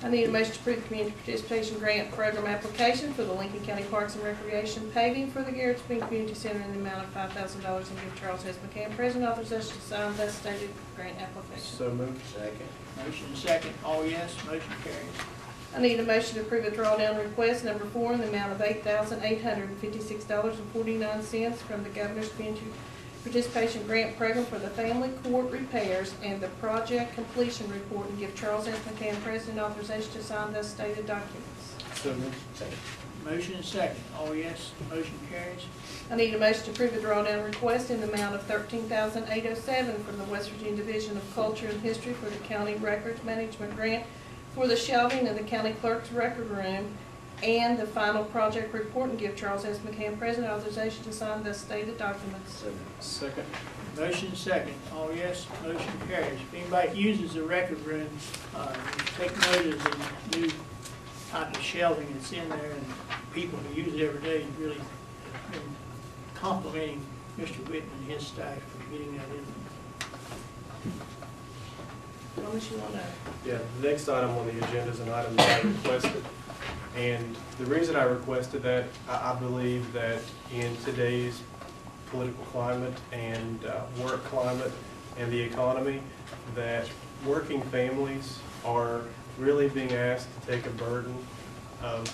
I need a motion to approve the Community Participation Grant Program application for the Lincoln County Parks and Recreation paving for the Garrett Spring Community Center in the amount of $5,000 and give Charles S. McCann President authorization to sign the stated grant application. So moved. Second. Motion second, all yes, motion carries. I need a motion to approve a drawdown request number 4 in the amount of $8,856.49 from the Governor's Community Participation Grant Program for the Family Court repairs and the project completion report and give Charles S. McCann President authorization to sign those stated documents. So moved. Second. Motion second, all yes, motion carries. I need a motion to approve a drawdown request in the amount of $13,807 from the West Virginia Division of Culture and History for the County Records Management Grant for the shelving of the county clerk's record room and the final project report and give Charles S. McCann President authorization to sign the stated documents. Second. Motion second, all yes, motion carries. If anybody uses the record room, take note of the new type of shelving that's in there, and people who use it every day really been complimenting Mr. Whitman and his staff for getting that in. How much you want to know? Yeah, the next item on the agenda is an item that I requested And the reason I requested that, I believe that in today's political climate and work climate and the economy, that working families are really being asked to take a burden of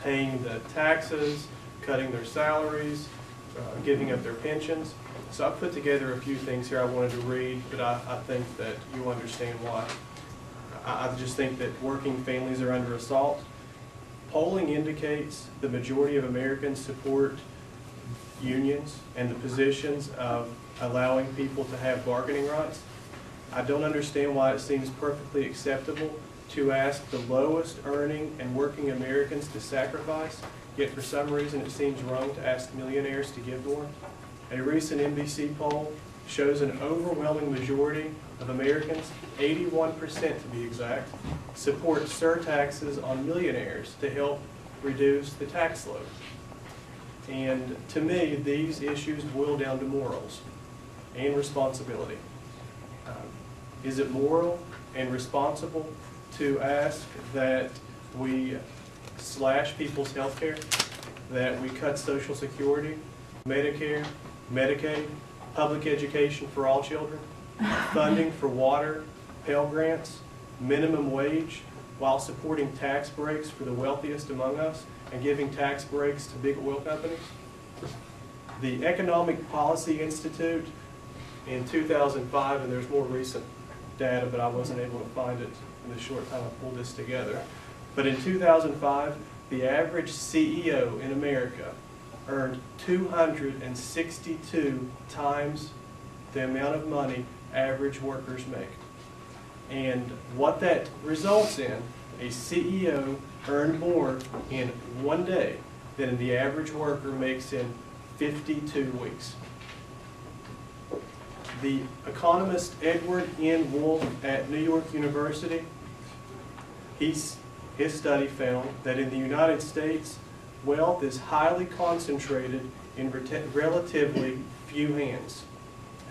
paying the taxes, cutting their salaries, giving up their pensions. So I put together a few things here I wanted to read, but I think that you understand why. I just think that working families are under assault. Polling indicates the majority of Americans support unions and the positions of allowing people to have bargaining rights. I don't understand why it seems perfectly acceptable to ask the lowest earning and working Americans to sacrifice, yet for some reason it seems wrong to ask millionaires to give more. A recent NBC poll shows an overwhelming majority of Americans, 81% to be exact, support surtaxes on millionaires to help reduce the tax load. And to me, these issues boil down to morals and responsibility. Is it moral and responsible to ask that we slash people's health care, that we cut Social Security, Medicare, Medicaid, public education for all children, funding for water, Pell Grants, minimum wage, while supporting tax breaks for the wealthiest among us and giving tax breaks to big oil companies? The Economic Policy Institute in 2005, and there's more recent data, but I wasn't able to find it in the short time I pulled this together. But in 2005, the average CEO in America earned 262 times the amount of money average workers make. And what that results in, a CEO earned more in one day than the average worker makes in 52 weeks. The economist Edward N. Wolf at New York University, his study found that in the United States, wealth is highly concentrated in relatively few hands.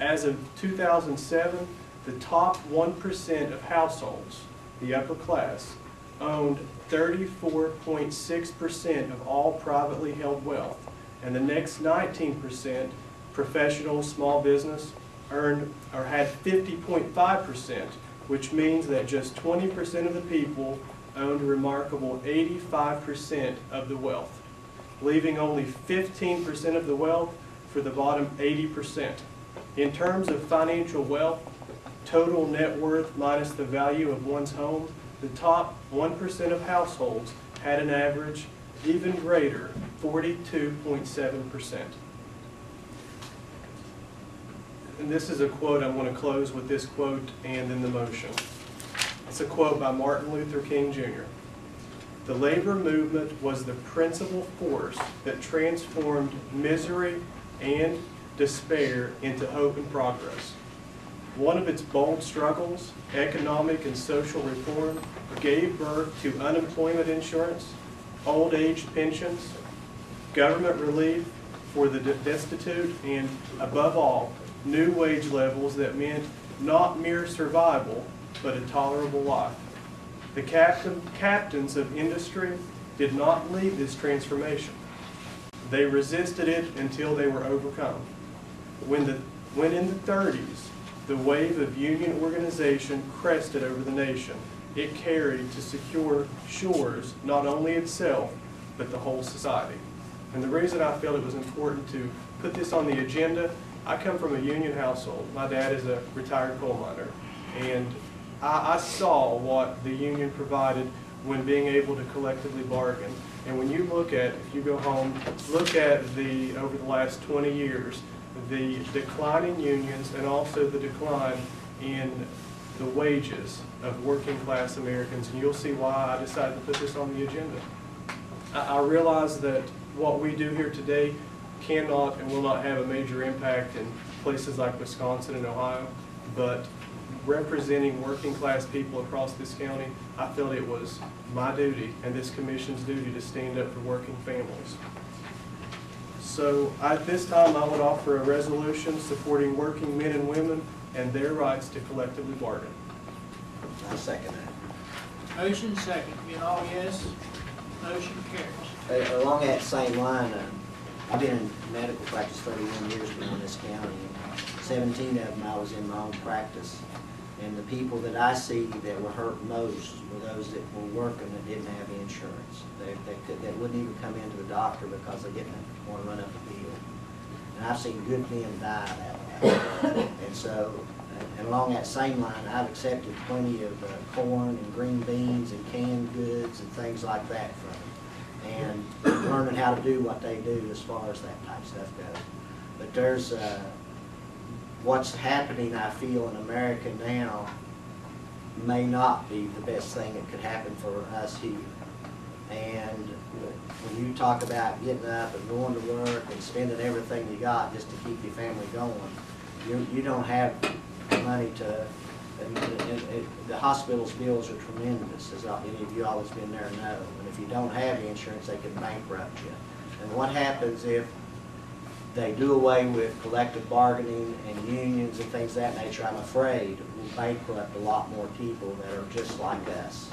As of 2007, the top 1% of households, the upper class, owned 34.6% of all privately held wealth, and the next 19%, professional small business, earned or had 50.5%, which means that just 20% of the people owned a remarkable 85% of the wealth, leaving only 15% of the wealth for the bottom 80%. In terms of financial wealth, total net worth minus the value of one's home, the top 1% of households had an average even greater, 42.7%. And this is a quote. I'm going to close with this quote and then the motion. It's a quote by Martin Luther King Jr. "The labor movement was the principal force that transformed misery and despair into hope and progress. One of its bold struggles, economic and social reform, gave birth to unemployment insurance, old age pensions, government relief for the destitute, and above all, new wage levels that meant not mere survival, but a tolerable life. The captains of industry did not lead this transformation. They resisted it until they were overcome. When in the 30s, the wave of union organization crested over the nation, it carried to secure shores not only itself, but the whole society." And the reason I felt it was important to put this on the agenda, I come from a union household. My dad is a retired coal miner, and I saw what the union provided when being able to collectively bargain. And when you look at, if you go home, look at over the last 20 years, the decline in unions and also the decline in the wages of working class Americans, and you'll see why I decided to put this on the agenda. I realize that what we do here today cannot and will not have a major impact in places like Wisconsin and Ohio, but representing working class people across this county, I felt it was my duty and this commission's duty to stand up for working families. So at this time, I would offer a resolution supporting working men and women and their rights to collectively bargain. I second that. Motion second, being all yes, motion carries. Along that same line, I've been in medical practice 31 years now in this county. 17 of them I was in my own practice. And the people that I see that were hurt most were those that were working that didn't have insurance. They wouldn't even come into the doctor because they didn't want to run up a bill. And I've seen good men die that way. And so, and along that same line, I've accepted plenty of corn and green beans and canned goods and things like that from them. And learning how to do what they do as far as that type of stuff goes. But there's what's happening, I feel, in America now may not be the best thing that could happen for us here. And when you talk about getting up and going to work and spending everything you got just to keep your family going, you don't have money to, and the hospital's bills are tremendous, as any of you all has been there know. And if you don't have insurance, they can bankrupt you. And what happens if they do away with collective bargaining and unions and things of that nature, I'm afraid will bankrupt a lot more people that are just like us.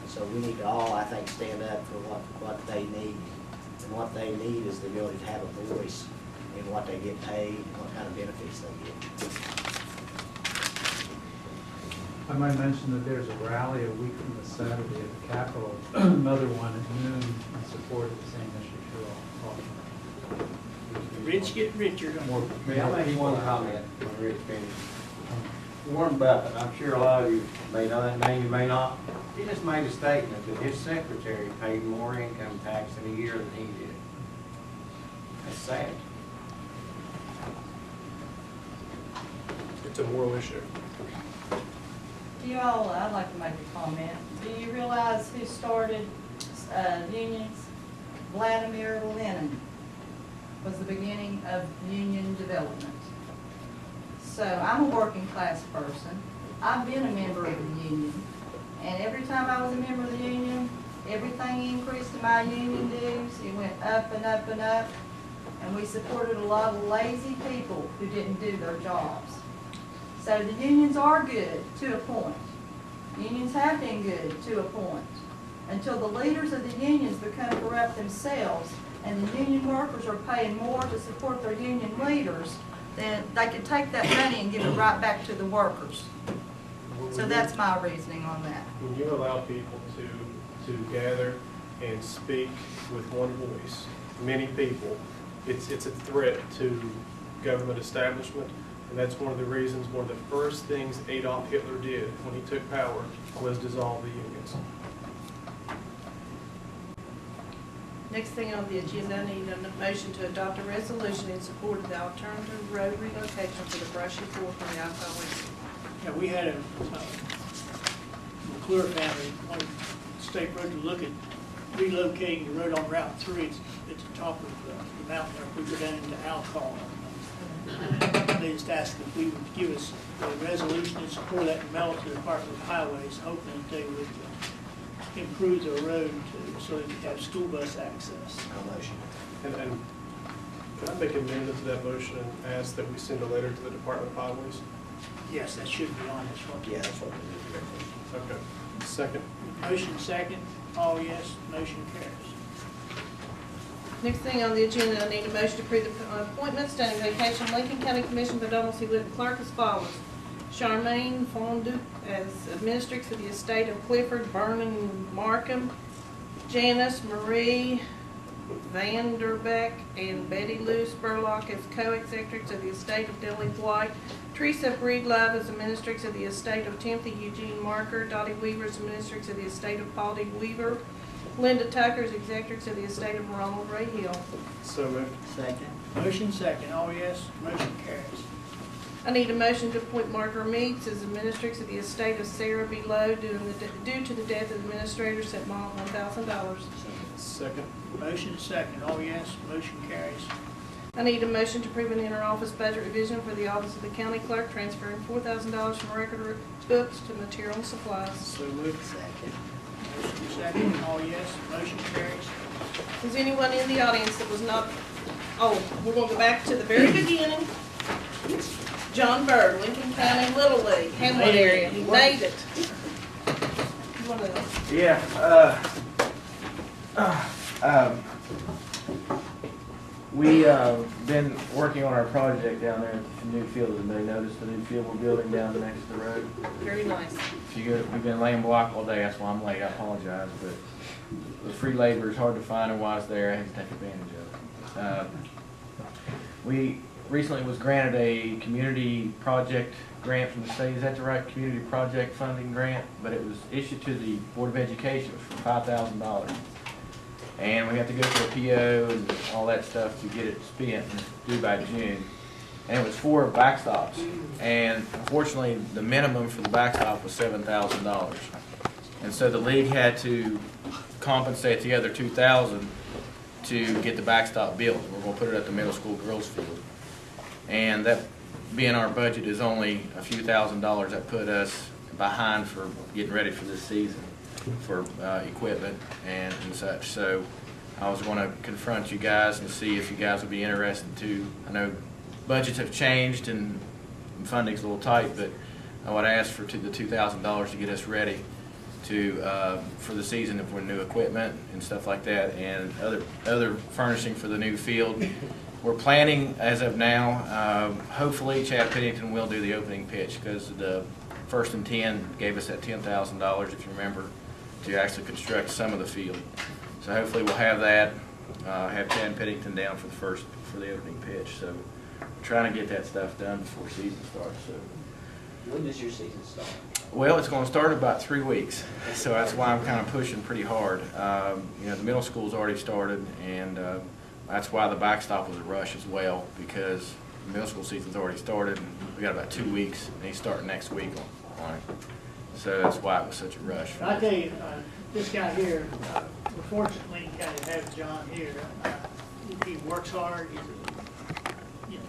So we need to all, I think, stand up for what they need. And what they need is the ability to have a voice in what they get paid and what kind of benefits they get. I might mention that there's a rally a week from this Saturday at the Capitol, another one at noon in support of the same issue you're all talking about. Rich get richer. May I make one comment when Rich finishes? Warren Buffett, I'm sure a lot of you may know that name, you may not. He just made a statement that his secretary paid more income tax in a year than he did. That's sad. It's a moral issue. Do you all, I'd like to make a comment. Do you realize who started unions? Vladimir Lenin was the beginning of union development. So I'm a working class person. I've been a member of the union. And every time I was a member of the union, everything increased in my union dues. It went up and up and up. And we supported a lot of lazy people who didn't do their jobs. So the unions are good to a point. Unions have been good to a point. Until the leaders of the unions become corrupt themselves and the union workers are paying more to support their union leaders, then they could take that money and give it right back to the workers. So that's my reasoning on that. When you allow people to gather and speak with one voice, many people, it's a threat to government establishment. And that's one of the reasons, one of the first things Adolf Hitler did when he took power was dissolve the unions. Next thing on the agenda, I need a motion to adopt a resolution in support of the alternative road relocation for the Brushy Fork and the Alcoa. Yeah, we had a McClure family on State Road to look at relocating the road on Route 3. It's at the top of the mountain there. We go down into Alcoa. They just asked if we would give us a resolution in support of that and mail it to the Department of Highways, hoping that they would improve the road so that we have school bus access. No motion. And can I make an amendment to that motion and ask that we send a letter to the Department of Highways? Yes, that should be on this one. Yeah, that's what we do. Okay. Second. Motion second, all yes, motion carries. Next thing on the agenda, I need a motion to approve the appointments, study vacation, Lincoln County Commission, but Donald C. Little Clerk as follows. Charmaine Fonduc as administratrix of the estate of Clifford Vernon Markham, Janice Marie Vanderbeck and Betty Lou Spurlock as co-executrix of the estate of Dilly White, Teresa Breedlove as administratrix of the estate of Timothy Eugene Marker, Dottie Weaver as administratrix of the estate of Paul D. Weaver, Linda Tucker as executrix of the estate of Ronald Ray Hill. So moved. Second. Motion second, all yes, motion carries. I need a motion to appoint Margaret Meeks as administratrix of the estate of Sarah B. Lowe due to the death of the administrator, set bond $1,000. Second. Motion second, all yes, motion carries. I need a motion to approve an inter-office budget revision for the office of the county clerk, transferring $4,000 from record books to material and supplies. So moved. Second. Motion second, all yes, motion carries. Is anyone in the audience that was not, we're going to go back to the very beginning. John Bird, Lincoln County Little League, Hamlet area, he made it. one of them. Yeah, we, been working on our project down there at the new field. Everybody noticed the new field we're building down next to the road? Very nice. If you go, we've been laying block all day, that's why I'm late, I apologize, but the free labor is hard to find, and while it's there, I had to take advantage of it. We recently was granted a community project grant from the state. Is that the right community project funding grant? But it was issued to the Board of Education for $5,000. And we have to go through a PO and all that stuff to get it spent and due by June. And it was for backstops. And unfortunately, the minimum for the backstop was $7,000. And so the league had to compensate the other $2,000 to get the backstop built. We're going to put it at the middle school girls field. And that being our budget is only a few $1,000s, that put us behind for getting ready for this season for equipment and such. So I was going to confront you guys and see if you guys would be interested too. I know budgets have changed and funding's a little tight, but I would ask for the $2,000 to get us ready to for the season for new equipment and stuff like that, and other furnishing for the new field. We're planning as of now. Hopefully, Chad Pennington will do the opening pitch because the 1st and 10 gave us that $10,000, if you remember, to actually construct some of the field. So hopefully, we'll have that. Have Chad Pennington down for the opening pitch. So we're trying to get that stuff done before season starts. So. When does your season start? Well, it's going to start in about 3 weeks, so that's why I'm kind of pushing pretty hard. You know, the middle school's already started, and that's why the backstop was a rush as well, because the middle school season's already started, and we got about 2 weeks, and he's starting next week on it. So that's why it was such a rush. I tell you, this guy here, we're fortunately kind of have John here. He works hard. He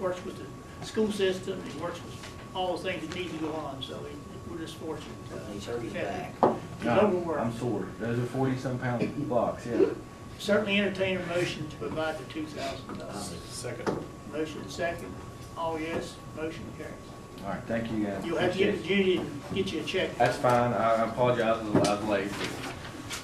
works with the school system. He works with all the things that need to go on. So we're just fortunate. He's hurt his back. He's overworked. I'm sore. Those are 40-some pound blocks, yeah. Certainly entertain a motion to provide the $2,000. Second. Motion second. All yes. Motion carries. All right, thank you guys. You'll have to get to Judy and get you a check. That's fine. I apologize I was late.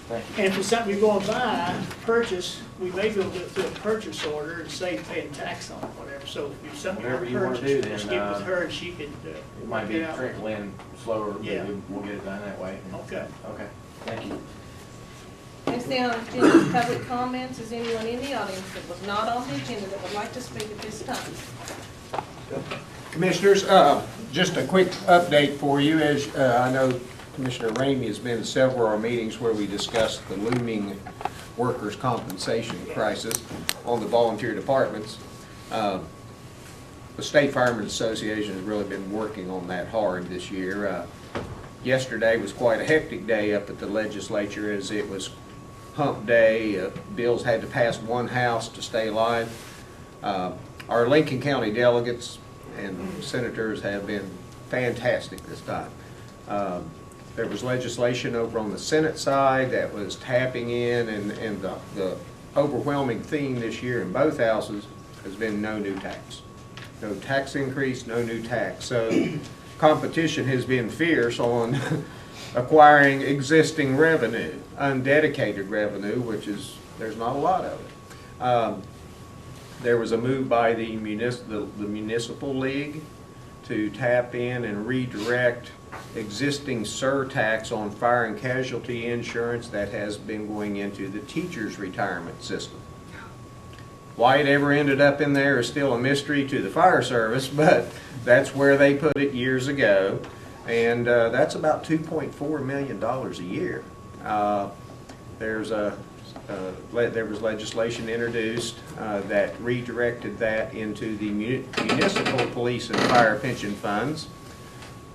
Thank you. And if it's something you're going to buy, purchase, we may be able to do it through a purchase order and save paying tax on it, whatever. So if it's something Whatever you you want to wanna do, purchase, just then, get with her and she could It might work be it out. trickling slower, but Yeah. we'll get it done that way. Okay. Okay, thank you. Next thing on the agenda is public comments. Is anyone in the audience that was not on the agenda that would like to speak at this time? Commissioners, just a quick update for you. As I know Commissioner Ramey has been to several of our meetings where we discussed the looming workers' compensation crisis on the volunteer departments. The State Firemen's Association has really been working on that hard this year. Yesterday was quite a hectic day up at the legislature as it was hump day. Bills had to pass one house to stay alive. Our Lincoln County delegates and senators have been fantastic this time. There was legislation over on the Senate side that was tapping in, and the overwhelming theme this year in both houses has been no new tax. No tax increase, no new tax. So competition has been fierce on acquiring existing revenue, undedicated revenue, which is, there's not a lot of it. There was a move by the Municipal League to tap in and redirect existing surtax on fire and casualty insurance that has been going into the teachers' retirement system. Why it ever ended up in there is still a mystery to the fire service, but that's where they put it years ago, and that's about $2.4 million a year. There was legislation introduced that redirected that into the municipal police and fire pension funds.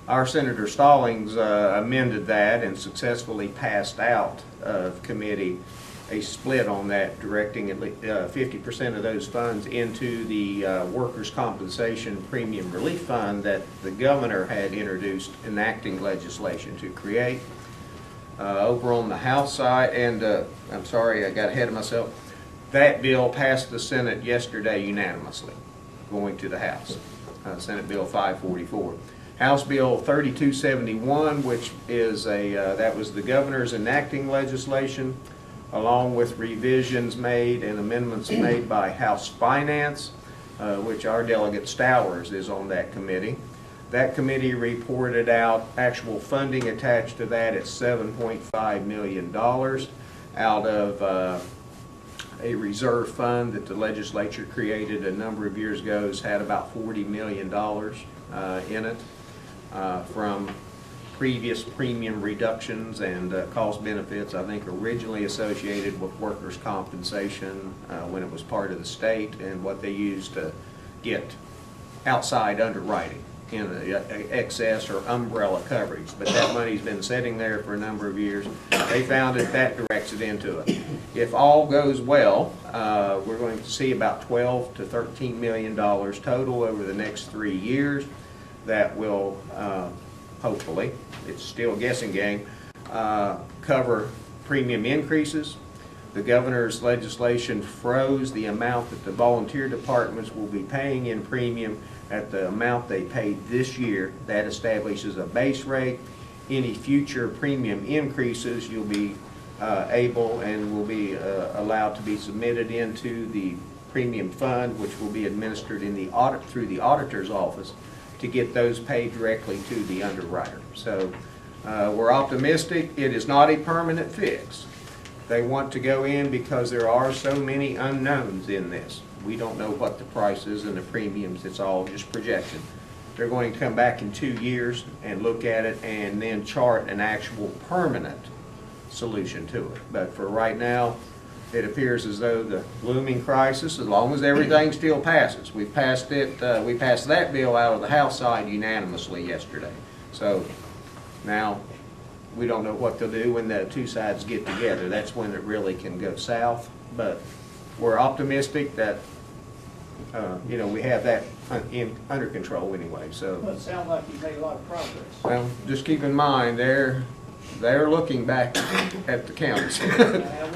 Our Senator Stallings amended that and successfully passed out of committee a split on that, directing at least 50% of those funds into the workers' compensation premium relief fund that the governor had introduced enacting legislation to create. Over on the House side, and I'm sorry I got ahead of myself, that bill passed the Senate yesterday unanimously, going to the House, Senate Bill 544. House Bill 3271, which is that was the governor's enacting legislation, along with revisions made and amendments made by House Finance, which our delegate Stowers is on that committee. That committee reported out actual funding attached to that at $7.5 million out of a reserve fund that the legislature created a number of years ago. Has had about $40 million in it from previous premium reductions and cost benefits, I think originally associated with workers' compensation when it was part of the state, and what they used to get outside underwriting in excess or umbrella coverage. But that money's been sitting there for a number of years. They found that directs it into it. If all goes well, we're going to see about $12 to $13 million total over the next 3 years that will hopefully, it's still a guessing game, cover premium increases. The governor's legislation froze the amount that the volunteer departments will be paying in premium at the amount they paid this year. That establishes a base rate. Any future premium increases you'll be able and will be allowed to be submitted into the premium fund, which will be administered in the audit through the auditor's office, to get those paid directly to the underwriter. So we're optimistic. It is not a permanent fix. They want to go in because there are so many unknowns in this. We don't know what the price is and the premiums. It's all just projection. They're going to come back in 2 years and look at it and then chart an actual permanent solution to it. But for right now, it appears as though the looming crisis, as long as everything still passes, we passed that bill out of the House side unanimously yesterday. So now we don't know what they'll do when the two sides get together. That's when it really can go south. But we're optimistic that we have that under control anyway. So Well, it sounds like you made a lot of progress. well, just keep in mind they're looking back at the counties.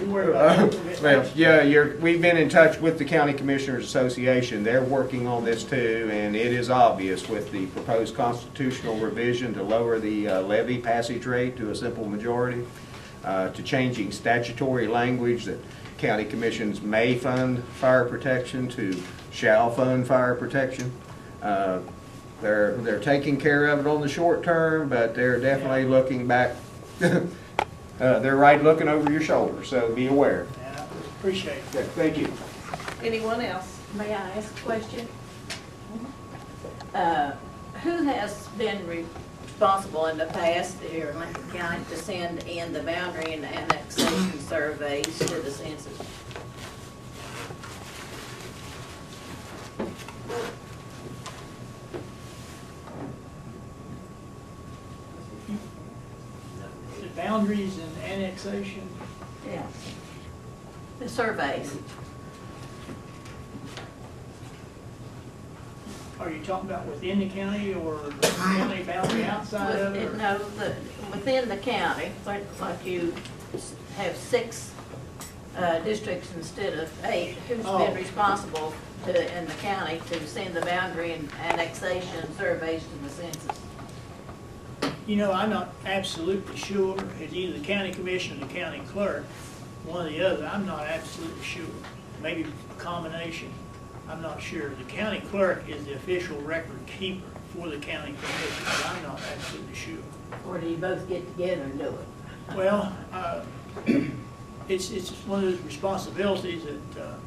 We worry about it. Well, yeah, we've been in touch with the County Commissioners Association. They're working on this too, and it is obvious with the proposed constitutional revision to lower the levy passage rate to a simple majority, to changing statutory language that county commissions may fund fire protection to shall fund fire protection. They're taking care of it on the short term, but they're definitely looking back. They're right looking over your shoulder, so be aware. Yeah, appreciate it. Thank you. Anyone else? May I ask a question? Who has been responsible in the past here in Lincoln County to send in the boundary and annexation surveys to the census? The boundaries and annexation, Yeah. The surveys. are you talking about within the county or the county boundary outside of it? No, within the county, like you have 6 districts instead of 8. Who's been responsible in the county to send the boundary and annexation surveys to the census? You know, I'm not absolutely sure. It's either the county commissioner or the county clerk, one or the other. I'm not absolutely sure. Maybe a combination. I'm not sure. The county clerk is the official record keeper for the county commission, but I'm not absolutely sure. Or do you both get together and do it? Well, it's one of those responsibilities that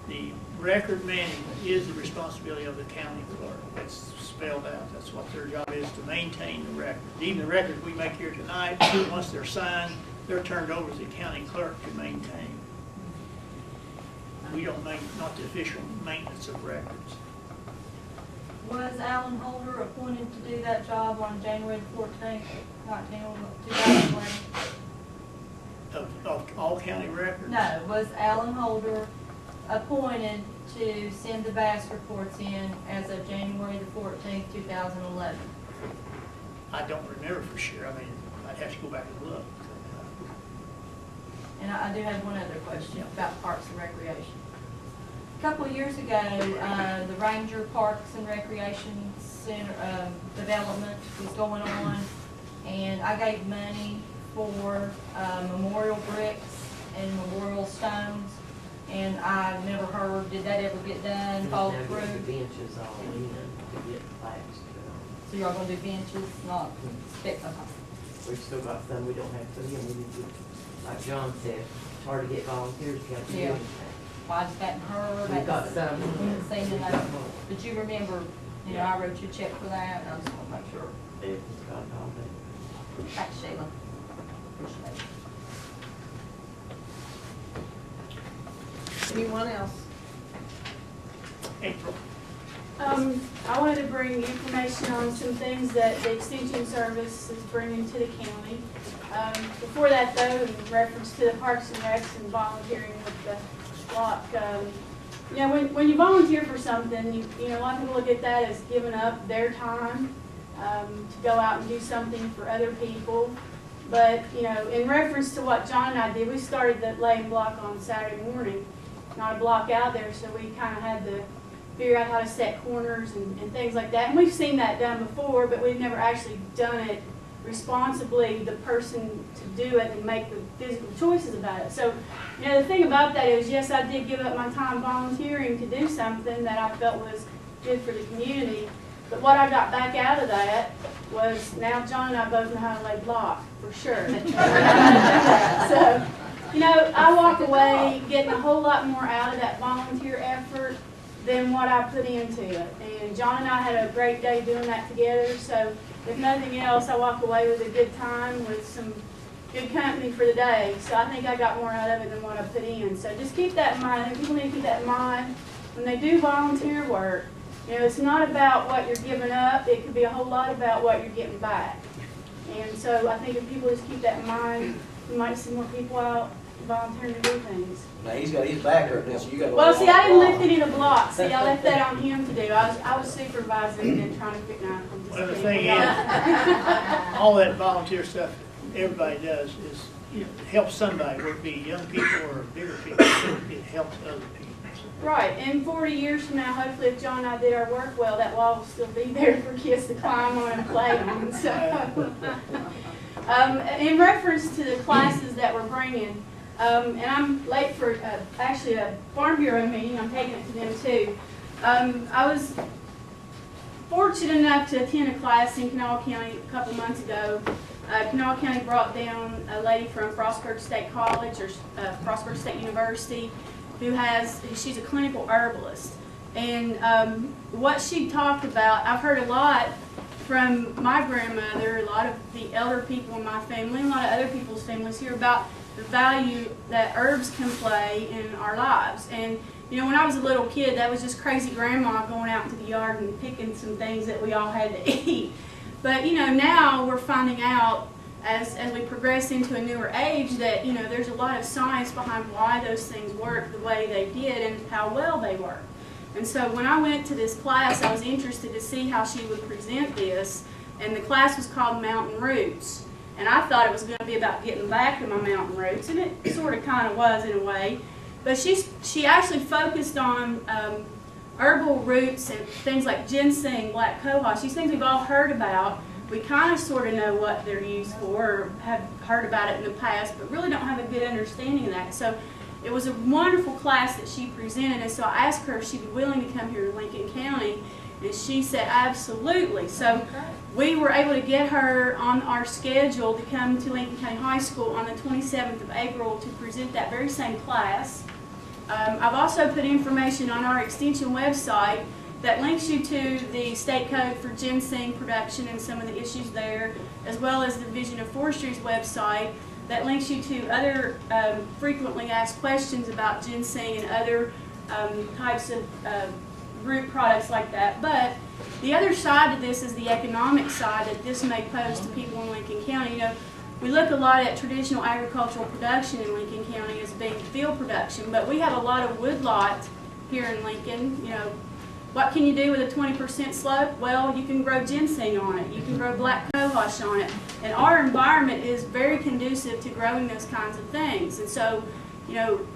the record management is the responsibility of the county clerk. That's spelled out. That's what their job is, to maintain the records. Even the records we make here tonight, once they're signed, they're turned over to the county clerk to maintain. We don't not the official maintenance of records. Was Alan Holder appointed to do that job on January 14th, 2011? Of all county records? No, was Alan Holder appointed to send the BAS reports in as of January the 14th, 2011? I don't remember for sure. I mean, I'd have to go back and look. And I do have one other question about Parks and Recreation. A couple of years ago, the Ranger Parks and Recreation Center development was going on, and I gave money for memorial bricks and memorial stones, and I never heard, did that ever get done, fall through? Benches all in to get plaques. So y'all gonna do benches, not stick, okay. We've still got some we don't have to, we need to, like John said, it's hard to get volunteers, you got to do Yeah. anything. Why just hadn't heard? We got some. We haven't seen it, but you remember, you know, I wrote you a check for that, and I just wanna make sure. It's got it all day. Thanks, Sheila. Appreciate it. Anyone else? April. I wanted to bring information on some things that the Extension Service is bringing to the county. Before that though, in reference to the Parks and Recs and volunteering with the block, you know, when you volunteer for something, you know, a lot of people look at that as giving up their time to go out and do something for other people. But, you know, in reference to what John and I did, we started the laying block on Saturday morning, not a block out there, so we kind of had to figure out how to set corners and things like that. And we've seen that done before, but we've never actually done it responsibly, the person to do it and make the physical choices about it. So, you know, the thing about that is, yes, I did give up my time volunteering to do something that I felt was good for the community. But what I got back out of that was now John and I both know how to lay block, for sure. So, you know, I walk away getting a whole lot more out of that volunteer effort than what I put into it. And John and I had a great day doing that together, so if nothing else, I walk away with a good time, with some good company for the day. So I think I got more out of it than what I put in. So just keep that in mind. I think people need to keep that in mind when they do volunteer work. You know, it's not about what you're giving up. It could be a whole lot about what you're getting back. And so I think if people just keep that in mind, we might see more people out volunteering to do things. Now, he's got his back hurt, so you got to. Well, see, I didn't lift it in a block. See, I left that on him to do. I was supervising and trying to figure out. Well, the thing is, all that volunteer stuff everybody does is, you know, it helps somebody, whether it be young people or bigger people. It helps other people. Right, and 40 years from now, hopefully if John and I did our work well, that wall will still be there for kids to climb on and play on. So, in reference to the classes that we're bringing, and I'm late for actually a Farm Bureau meeting, I'm taking it to them too. I was fortunate enough to attend a class in Kanawha County a couple months ago. Kanawha County brought down a lady from Frostburg State College, or Frostburg State University, she's a clinical herbalist. And what she talked about, I've heard a lot from my grandmother, a lot of the elder people in my family, and a lot of other people's families here about the value that herbs can play in our lives. And you know, when I was a little kid, that was just crazy grandma going out into the yard and picking some things that we all had to eat. But you know, now we're finding out as we progress into a newer age that, you know, there's a lot of science behind why those things work the way they did and how well they work. And so when I went to this class, I was interested to see how she would present this, and the class was called Mountain Roots. And I thought it was going to be about getting back to my mountain roots, and it sort of kind of was in a way. But she actually focused on herbal roots and things like ginseng, black cohosh, these things we've all heard about. We kind of sort of know what they're used for, or have heard about it in the past, but really don't have a good understanding of that. So it was a wonderful class that she presented, and so I asked her if she'd be willing to come here to Lincoln County, and she said absolutely. So we were able to get her on our schedule to come to Lincoln County High School on the 27th of April to present that very same class. I've also put information on our extension website that links you to the state code for ginseng production and some of the issues there, as well as the Division of Forestry's website that links you to other frequently asked questions about ginseng and other types of root products like that. But the other side to this is the economic side that this may pose to people in Lincoln County. You know, we look a lot at traditional agricultural production in Lincoln County as being field production, but we have a lot of woodlot here in Lincoln. You know, what can you do with a 20% slope? Well, you can grow ginseng on it. You can grow black cohosh on it. And our environment is very conducive to growing those kinds of things. And so, you know,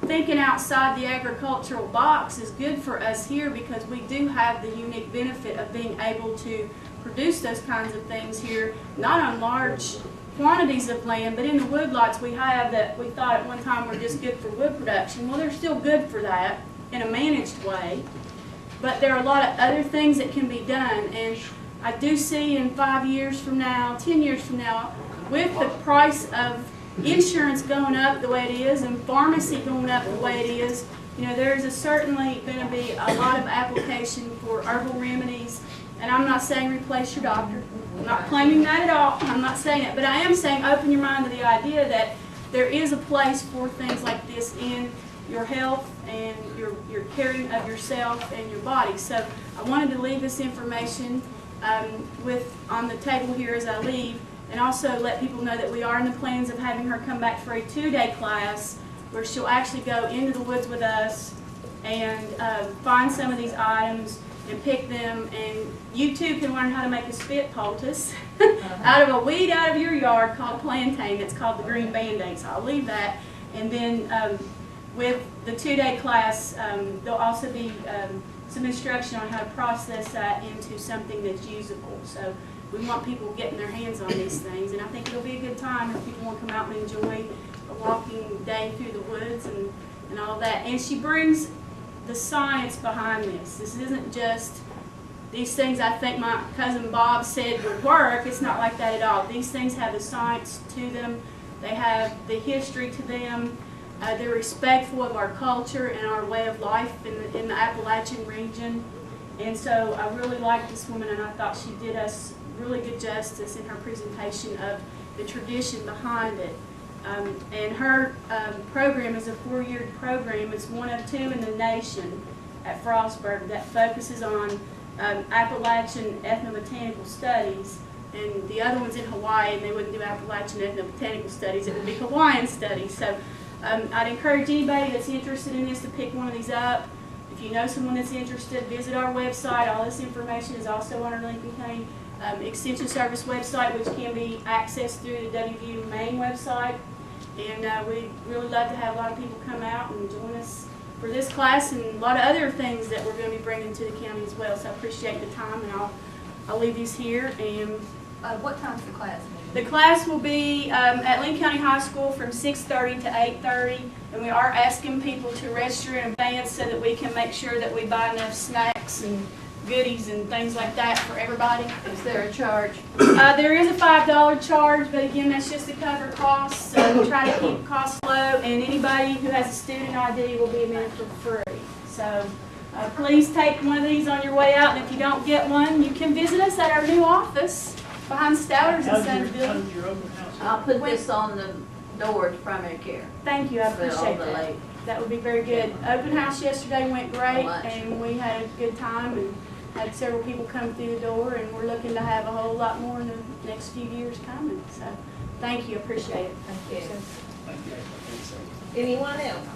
thinking outside the agricultural box is good for us here because we do have the unique benefit of being able to produce those kinds of things here, not on large quantities of land, but in the woodlots we have that we thought at one time were just good for wood production. Well, they're still good for that in a managed way, but there are a lot of other things that can be done, and I do see in 5 years from now, 10 years from now, with the price of insurance going up the way it is and pharmacy going up the way it is, you know, there's certainly going to be a lot of application for herbal remedies. And I'm not saying replace your doctor. I'm not claiming that at all. I'm not saying it. But I am saying open your mind to the idea that there is a place for things like this in your health and your caring of yourself and your body. So I wanted to leave this information on the table here as I leave, and also let people know that we are in the plans of having her come back for a 2-day class where she'll actually go into the woods with us and find some of these items and pick them, and you too can learn how to make a spit poultice out of a weed out of your yard called plantain. That's called the green band-aid. So I'll leave that. And then with the 2-day class, there'll also be some instruction on how to process that into something that's usable. So we want people getting their hands on these things, and I think it'll be a good time if people want to come out and enjoy a walking day through the woods and all of that. And she brings the science behind this. This isn't just these things I think my cousin Bob said would work. It's not like that at all. These things have the science to them. They have the history to them. They're respectful of our culture and our way of life in the Appalachian region. And so I really liked this woman, and I thought she did us really good justice in her presentation of the tradition behind it. And her program is a 4-year program. It's one of 2 in the nation at Frostburg that focuses on Appalachian ethnobotanical studies. And the other one's in Hawaii, and they wouldn't do Appalachian ethnobotanical studies. It would be Hawaiian studies. So I'd encourage anybody that's interested in this to pick one of these up. If you know someone that's interested, visit our website. All this information is also on our Lincoln County Extension Service website, which can be accessed through the WVU main website. And we'd really love to have a lot of people come out and join us for this class and a lot of other things that we're going to be bringing to the county as well. So I appreciate the time, and I'll leave these here. And what time's the class? The class will be at Lincoln County High School from 6:30 to 8:30, and we are asking people to register in advance so that we can make sure that we buy enough snacks and goodies and things like that for everybody. Is there a charge? There is a $5 charge, but again, that's just to cover costs. So we try to keep costs low, and anybody who has a student ID will be admitted for free. So please take one of these on your way out, and if you don't get one, you can visit us at our new office behind Stowers and Sons building. How's your open house? I'll put this on the door to primary care. Thank you, I For all appreciate the that. late. That would be very good. Open house yesterday went great, Much. and we had a good time and had several people come through the door, and we're looking to have a whole lot more in the next few years coming. So thank you, appreciate it. Thank you. Anyone else?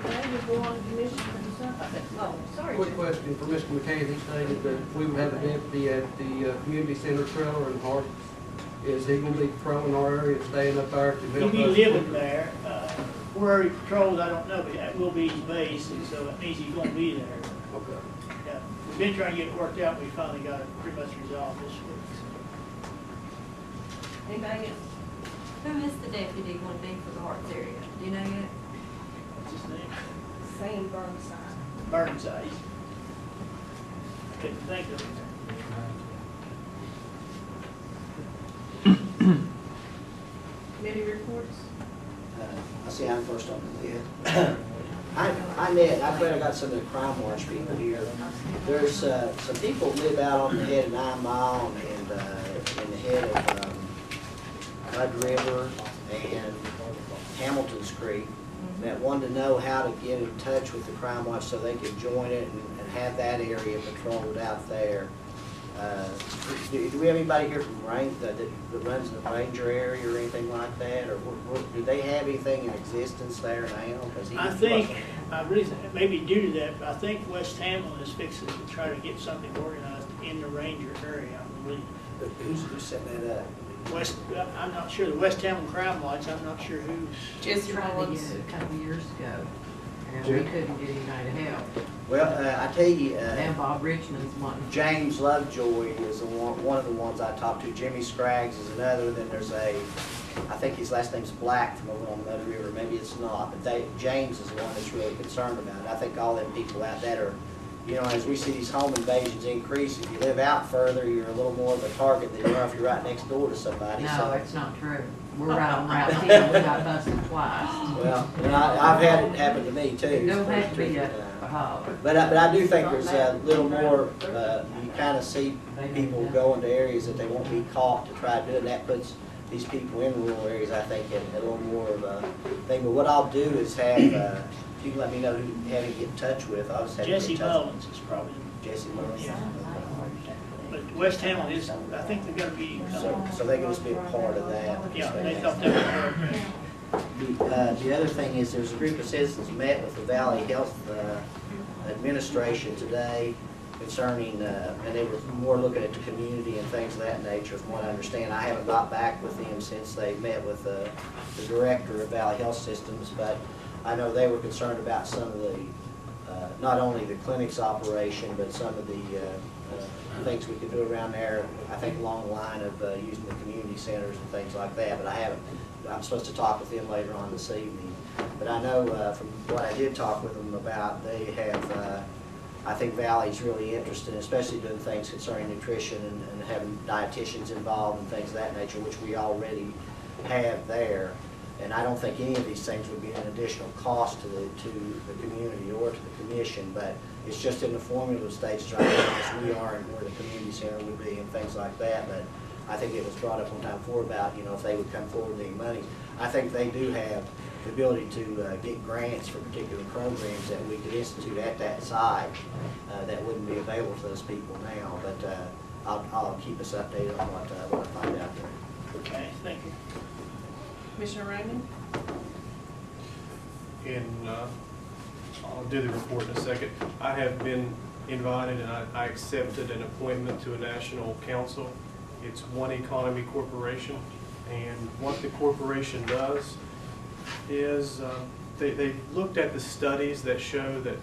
Okay, we'll go on to Commissioner Consent. Oh, sorry. Quick question for Mr. McCann. He stated that we would have a deputy at the community center trailer in Hart. Is he going to be patrolling our area, staying up there to He'll help be us? living there. Where he patrols, I don't know, but that will be his base, and so it means he's going to be there. Okay. Yeah. We've been trying to get it worked out, we finally got it pretty much resolved this week. Anybody else? Who is the deputy going to be for the Harts area? Do you know yet? What's his name? Sam Burnside. Burnside. I couldn't think of it. Committee reports? I see I'm first on the list. I met, I bet I got some of the Crime Watch people here. There's some people live out on the head of 9 Mile and in the head of Mud River and Hamilton's Creek that wanted to know how to get in touch with the Crime Watch so they could join it and have that area patrolled out there. Do we have anybody here from that runs the Ranger area or anything like that? Or do they have anything in existence there now? I think, maybe due to that, but I think West Hamlin is fixing to try to get something organized in the Ranger area, I believe. Who's setting that up? I'm not sure, the West Hamlin Crime Watch, I'm not sure who's. Jesse Tried to Mullins. get it a couple years ago, and we couldn't get anybody to help. Well, I tell you, Now Bob Richmond's wanting. James Lovejoy is one of the ones I talked to. Jimmy Scraggs is another. Then there's I think his last name's Black from over on Mud River. Maybe it's not, but James is the one that's really concerned about it. I think all them people out there are, you know, as we see these home invasions increase, if you live out further, you're a little more of a target than you are if you're right next door to somebody. No, So, it's not true. We're right on Route 10, we got busted twice. well, and I've had it happen to me too. It don't have to be a holler. But I do think there's a little more, you kind of see people go into areas that they won't be caught to try to do it. That puts these people in rural areas, I think, in a little more of a thing. But what I'll do is have, if you can let me know who have to get in touch with, I'll just have to get Jesse in touch Mullins is probably, with Jesse Mullins. yeah. But West Hamlin is, I think they're gonna be, So they can just be a part of that. yeah, they thought that would work. The other thing is there's a group of citizens met with the Valley Health Administration today concerning, and they were more looking at the community and things of that nature from what I understand. I haven't got back with them since they met with the director of Valley Health Systems, but I know they were concerned about some of the, not only the clinic's operation, but some of the things we could do around there, I think along the line of using the community centers and things like that, but I'm supposed to talk with them later on this evening. But I know from what I did talk with them about, they have, I think Valley's really interested, especially doing things concerning nutrition and having dietitians involved and things of that nature, which we already have there. And I don't think any of these things would be an additional cost to the community or to the commission, but it's just in the formulative stages right now as we are and where the community center would be and things like that. But I think it was brought up one time before about, you know, if they would come forward with any money. I think they do have the ability to get grants for particular programs that we could institute at that site that wouldn't be available to those people now. But I'll keep us updated on what I find out there. Okay, thank you. Commissioner Raymond? And I'll do the report in a second. I have been invited and I accepted an appointment to a national council. It's One Economy Corporation, and what the corporation does is they've looked at the studies that show that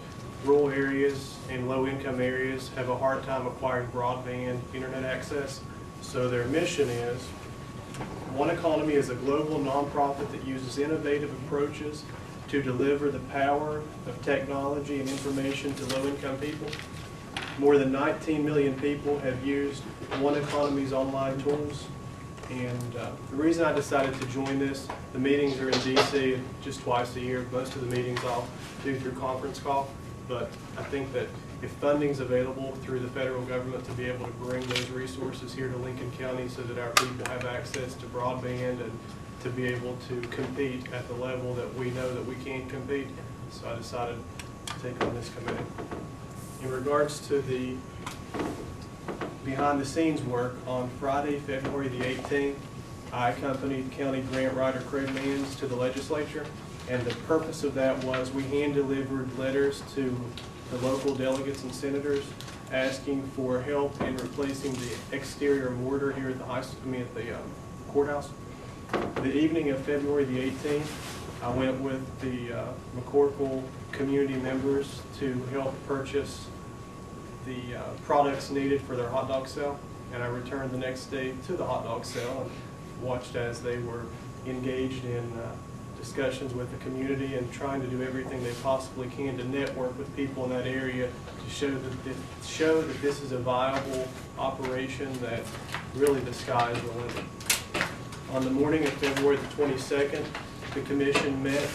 rural areas and low-income areas have a hard time acquiring broadband internet access. So their mission is, One Economy is a global nonprofit that uses innovative approaches to deliver the power of technology and information to low-income people. More than 19 million people have used One Economy's online tools. And the reason I decided to join this, the meetings are in DC just twice a year. Most of the meetings I'll do through conference call. But I think that if funding's available through the federal government to be able to bring those resources here to Lincoln County so that our people have access to broadband and to be able to compete at the level that we know that we can compete. So I decided to take on this committee. In regards to the behind-the-scenes work, on Friday, February the 18th, I accompanied County Grant Writer Craig Manns to the legislature, and the purpose of that was we hand-delivered letters to the local delegates and senators asking for help in replacing the exterior mortar here at the courthouse. The evening of February the 18th, I went with the McCorkle community members to help purchase the products needed for their hot dog sale, and I returned the next day to the hot dog sale and watched as they were engaged in discussions with the community and trying to do everything they possibly can to network with people in that area to show that this is a viable operation, that really the sky is the limit. On the morning of February the 22nd, the commission met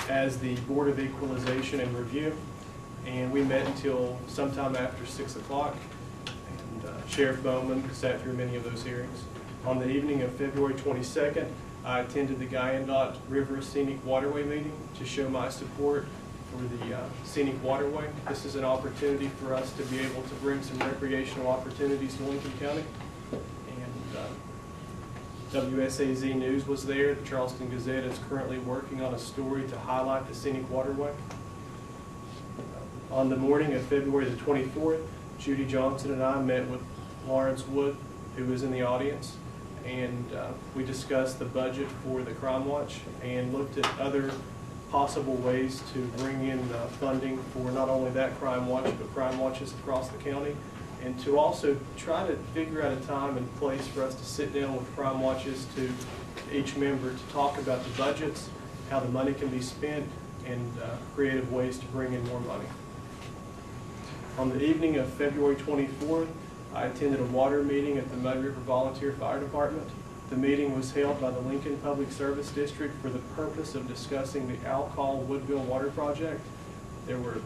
as the Board of Equalization and Review, and we met until sometime after 6 o'clock, and Sheriff Bowman sat through many of those hearings. On the evening of February 22nd, I attended the Guyandotte River Scenic Waterway meeting to show my support for the scenic waterway. This is an opportunity for us to be able to bring some recreational opportunities to Lincoln County. And WSAZ News was there. The Charleston Gazette is currently working on a story to highlight the scenic waterway. On the morning of February the 24th, Judy Johnson and I met with Lawrence Wood, who was in the audience, and we discussed the budget for the Crime Watch and looked at other possible ways to bring in funding for not only that Crime Watch, but crime watches across the county, and to also try to figure out a time and place for us to sit down with crime watches, to each member to talk about the budgets, how the money can be spent, and creative ways to bring in more money. On the evening of February 24th, I attended a water meeting at the Mud River Volunteer Fire Department. The meeting was held by the Lincoln Public Service District for the purpose of discussing the Alcohol Woodville Water Project. There were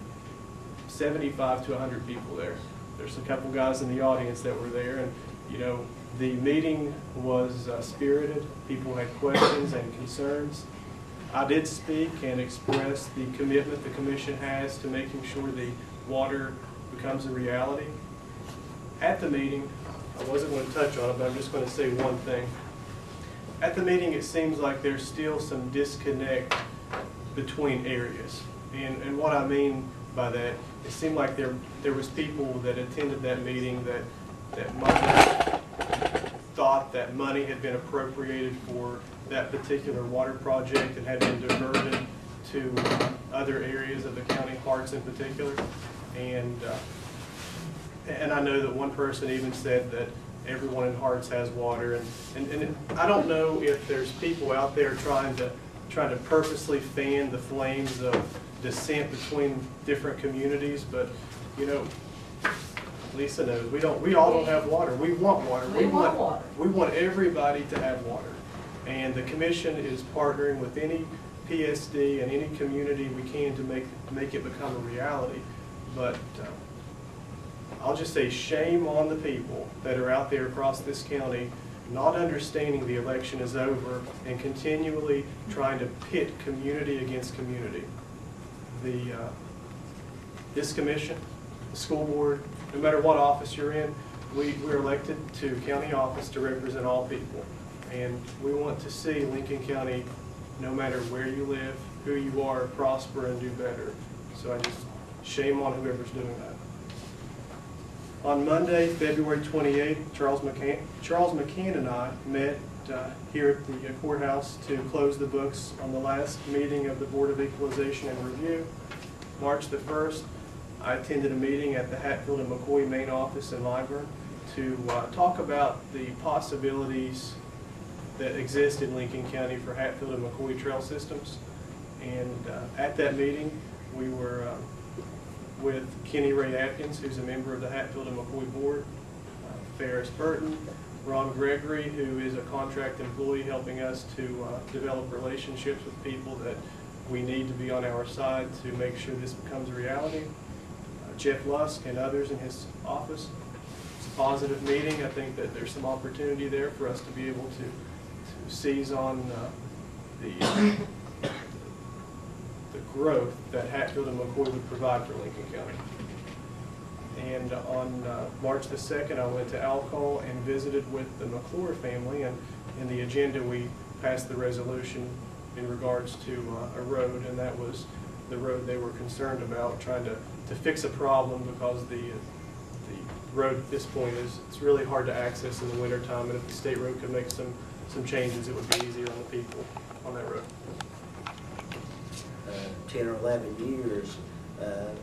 75 to 100 people there. There's a couple guys in the audience that were there, and you know, the meeting was spirited. People had questions and concerns. I did speak and express the commitment the commission has to making sure the water becomes a reality. At the meeting, I wasn't going to touch on it, but I'm just going to say one thing. At the meeting, it seems like there's still some disconnect between areas. And what I mean by that, it seemed like there was people that attended that meeting that might have thought that money had been appropriated for that particular water project and had been diverted to other areas of the county, Harts in particular. And I know that one person even said that everyone in Harts has water, and I don't know if there's people out there trying to purposely fan the flames of dissent between different communities, but you know, Lisa knows we all don't have water. We want water. We want water. We want everybody to have water, and the commission is partnering with any PSD and any community we can to make it become a reality. But I'll just say shame on the people that are out there across this county not understanding the election is over and continually trying to pit community against community. This commission, the school board, no matter what office you're in, we're elected to county office to represent all people. And we want to see Lincoln County, no matter where you live, who you are, prosper and do better. So I just shame on whoever's doing that. On Monday, February 28th, Charles McCann and I met here at the courthouse to close the books on the last meeting of the Board of Equalization and Review. March the 1st, I attended a meeting at the Hatfield and McCoy main office in Liburn to talk about the possibilities that exist in Lincoln County for Hatfield and McCoy trail systems. And at that meeting, we were with Kenny Ray Atkins, who's a member of the Hatfield and McCoy board, Ferris Burton, Ron Gregory, who is a contract employee helping us to develop relationships with people that we need to be on our side to make sure this becomes a reality, Jeff Lusk and others in his office. It's a positive meeting. I think that there's some opportunity there for us to be able to seize on the growth that Hatfield and McCoy would provide for Lincoln County. And on March the 2nd, I went to Alcohol and visited with the McClure family, and in the agenda we passed the resolution in regards to a road, and that was the road they were concerned about, trying to fix a problem because the road at this point it's really hard to access in the wintertime, and if the state road could make some changes, it would be easier on the people on that road. 10 or 11 years,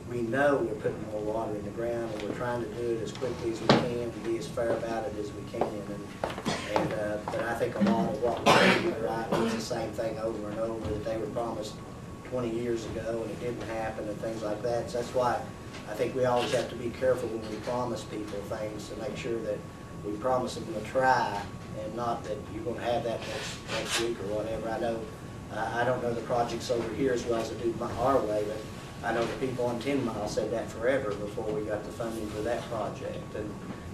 we know we're putting more water in the ground, and we're trying to do it as quickly as we can and be as fair about it as we can. But I think a lot of what we're doing, right, it's the same thing over and over that they were promised 20 years ago and it didn't happen and things like that. So that's why I think we always have to be careful when we promise people things to make sure that we promise them to try and not that you're going to have that next week or whatever. I know. I don't know the projects over here as well as I do our way, but I know the people on 10 Mile said that forever before we got the funding for that project.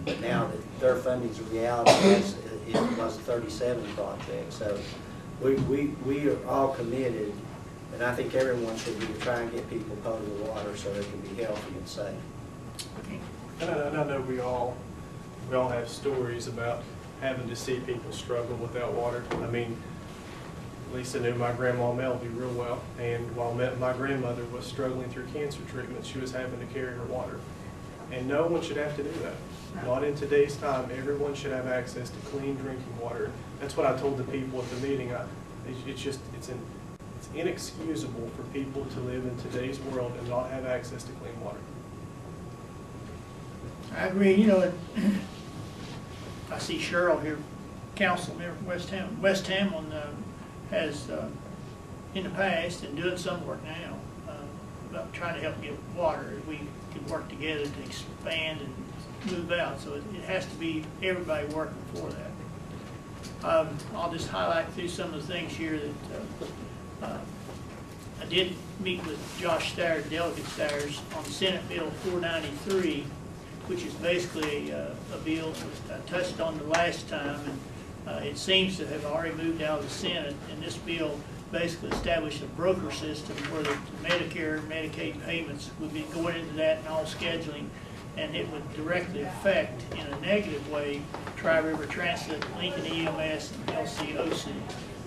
But now that their funding's a reality, it was a 37 project. So we are all committed, and I think everyone should be to try and get people potable water so they can be healthy and safe. And I know we all have stories about having to see people struggle without water. I mean, Lisa knew my grandma Melody real well, and while my grandmother was struggling through cancer treatment, she was having to carry her water. And no one should have to do that. Not in today's time. Everyone should have access to clean drinking water. That's what I told the people at the meeting. It's inexcusable for people to live in today's world and not have access to clean water. I agree, you know, I see Cheryl here, council member from West Hamlin has in the past and doing some work now about trying to help get water. We can work together to expand and move out, so it has to be everybody working for that. I'll just highlight through some of the things here that I did meet with Josh Stires, Delegate Stires, on Senate Bill 493, which is basically a bill that I touched on the last time, and it seems to have already moved out of the Senate. And this bill basically established a broker system where the Medicare and Medicaid payments would be going into that and all scheduling, and it would directly affect, in a negative way, Tri-River Transit, Lincoln EMS, and LCOC.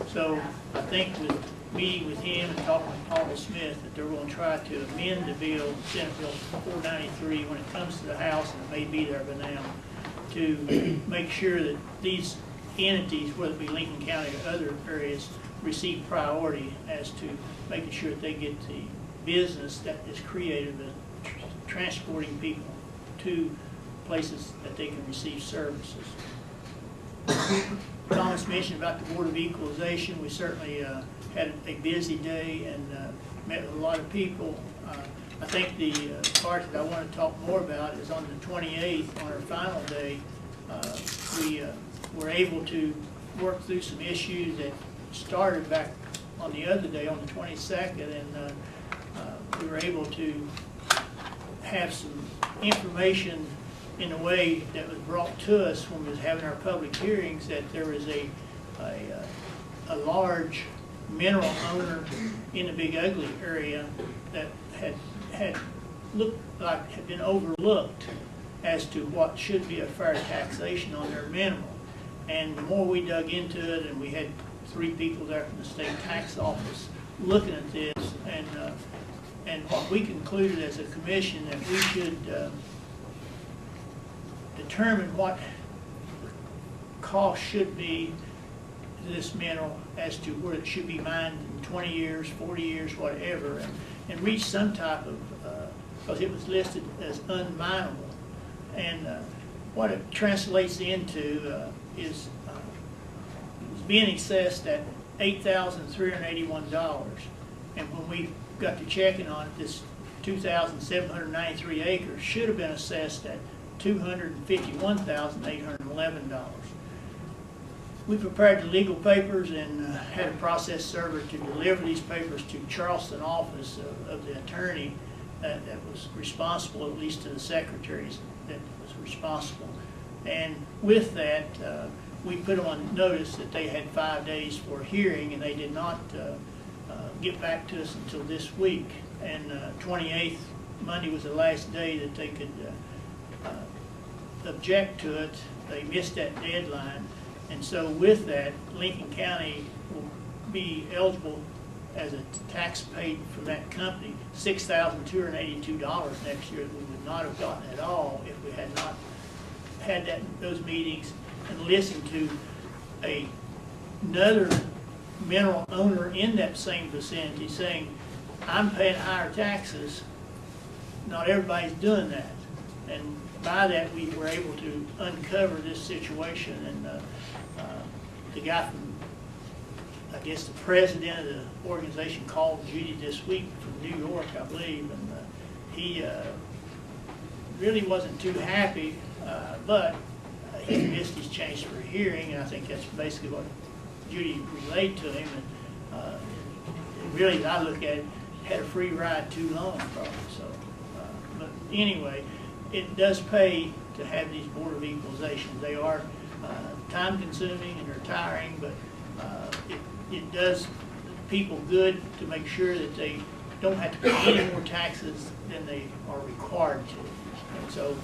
So I think with meeting with him and talking with Paul Smith, that they're going to try to amend the bill, Senate Bill 493, when it comes to the House, and it may be there by now, to make sure that these entities, whether it be Lincoln County or other areas, receive priority as to making sure that they get the business that is created with transporting people to places that they can receive services. Thomas mentioned about the Board of Equalization. We certainly had a busy day and met with a lot of people. I think the part that I want to talk more about is on the 28th, on our final day. We were able to work through some issues that started back on the other day, on the 22nd, and we were able to have some information in a way that was brought to us when we was having our public hearings, that there was a large mineral owner in the Big Ugly area that had looked like had been overlooked as to what should be a fair taxation on their mineral. And the more we dug into it, and we had 3 people there from the state tax office looking at this, and what we concluded as a commission, that we should determine what cost should be to this mineral as to where it should be mined in 20 years, 40 years, whatever, and reach some type of, because it was listed as unminable. And what it translates into is being assessed at $8,381. And when we got to checking on it, this 2,793 acres should have been assessed at $251,811. We prepared the legal papers and had a process server to deliver these papers to Charleston office of the attorney that was responsible, at least to the secretaries that was responsible. And with that, we put them on notice that they had 5 days for a hearing, and they did not get back to us until this week. And 28th, Monday, was the last day that they could object to it. They missed that deadline. And so with that, Lincoln County will be eligible as a tax paid for that company, $6,282 next year that we would not have gotten at all if we had not had those meetings and listened to another mineral owner in that same vicinity saying, I'm paying higher taxes. Not everybody's doing that. And by that, we were able to uncover this situation. And the guy from, I guess, the president of the organization called Judy this week from New York, I believe, and he really wasn't too happy, but he missed his chance for a hearing, and I think that's basically what Judy relayed to him. And really, I look at it, had a free ride too long, probably. So, but anyway, it does pay to have these Board of Equalization. They are time-consuming and they're tiring, but it does people good to make sure that they don't have to pay any more taxes than they are required to. And so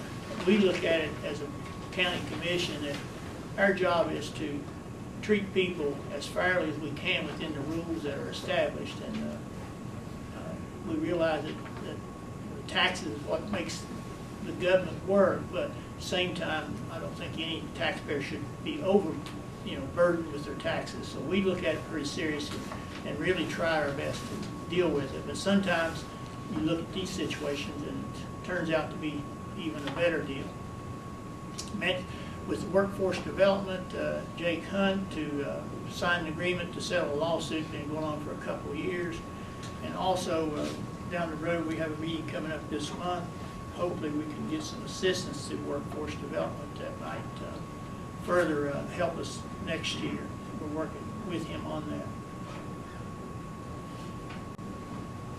we look at it as a county commission that our job is to treat people as fairly as we can within the rules that are established. And we realize that taxes is what makes the government work, but at the same time, I don't think any taxpayer should be burdened with their taxes. So we look at it pretty seriously and really try our best to deal with it. But sometimes you look at these situations and it turns out to be even a better deal. Met with the Workforce Development, Jake Hunt, to sign an agreement to settle a lawsuit been going on for a couple of years. And also down the road, we have a meeting coming up this month. Hopefully we can get some assistance through Workforce Development that might further help us next year. We're working with him on that.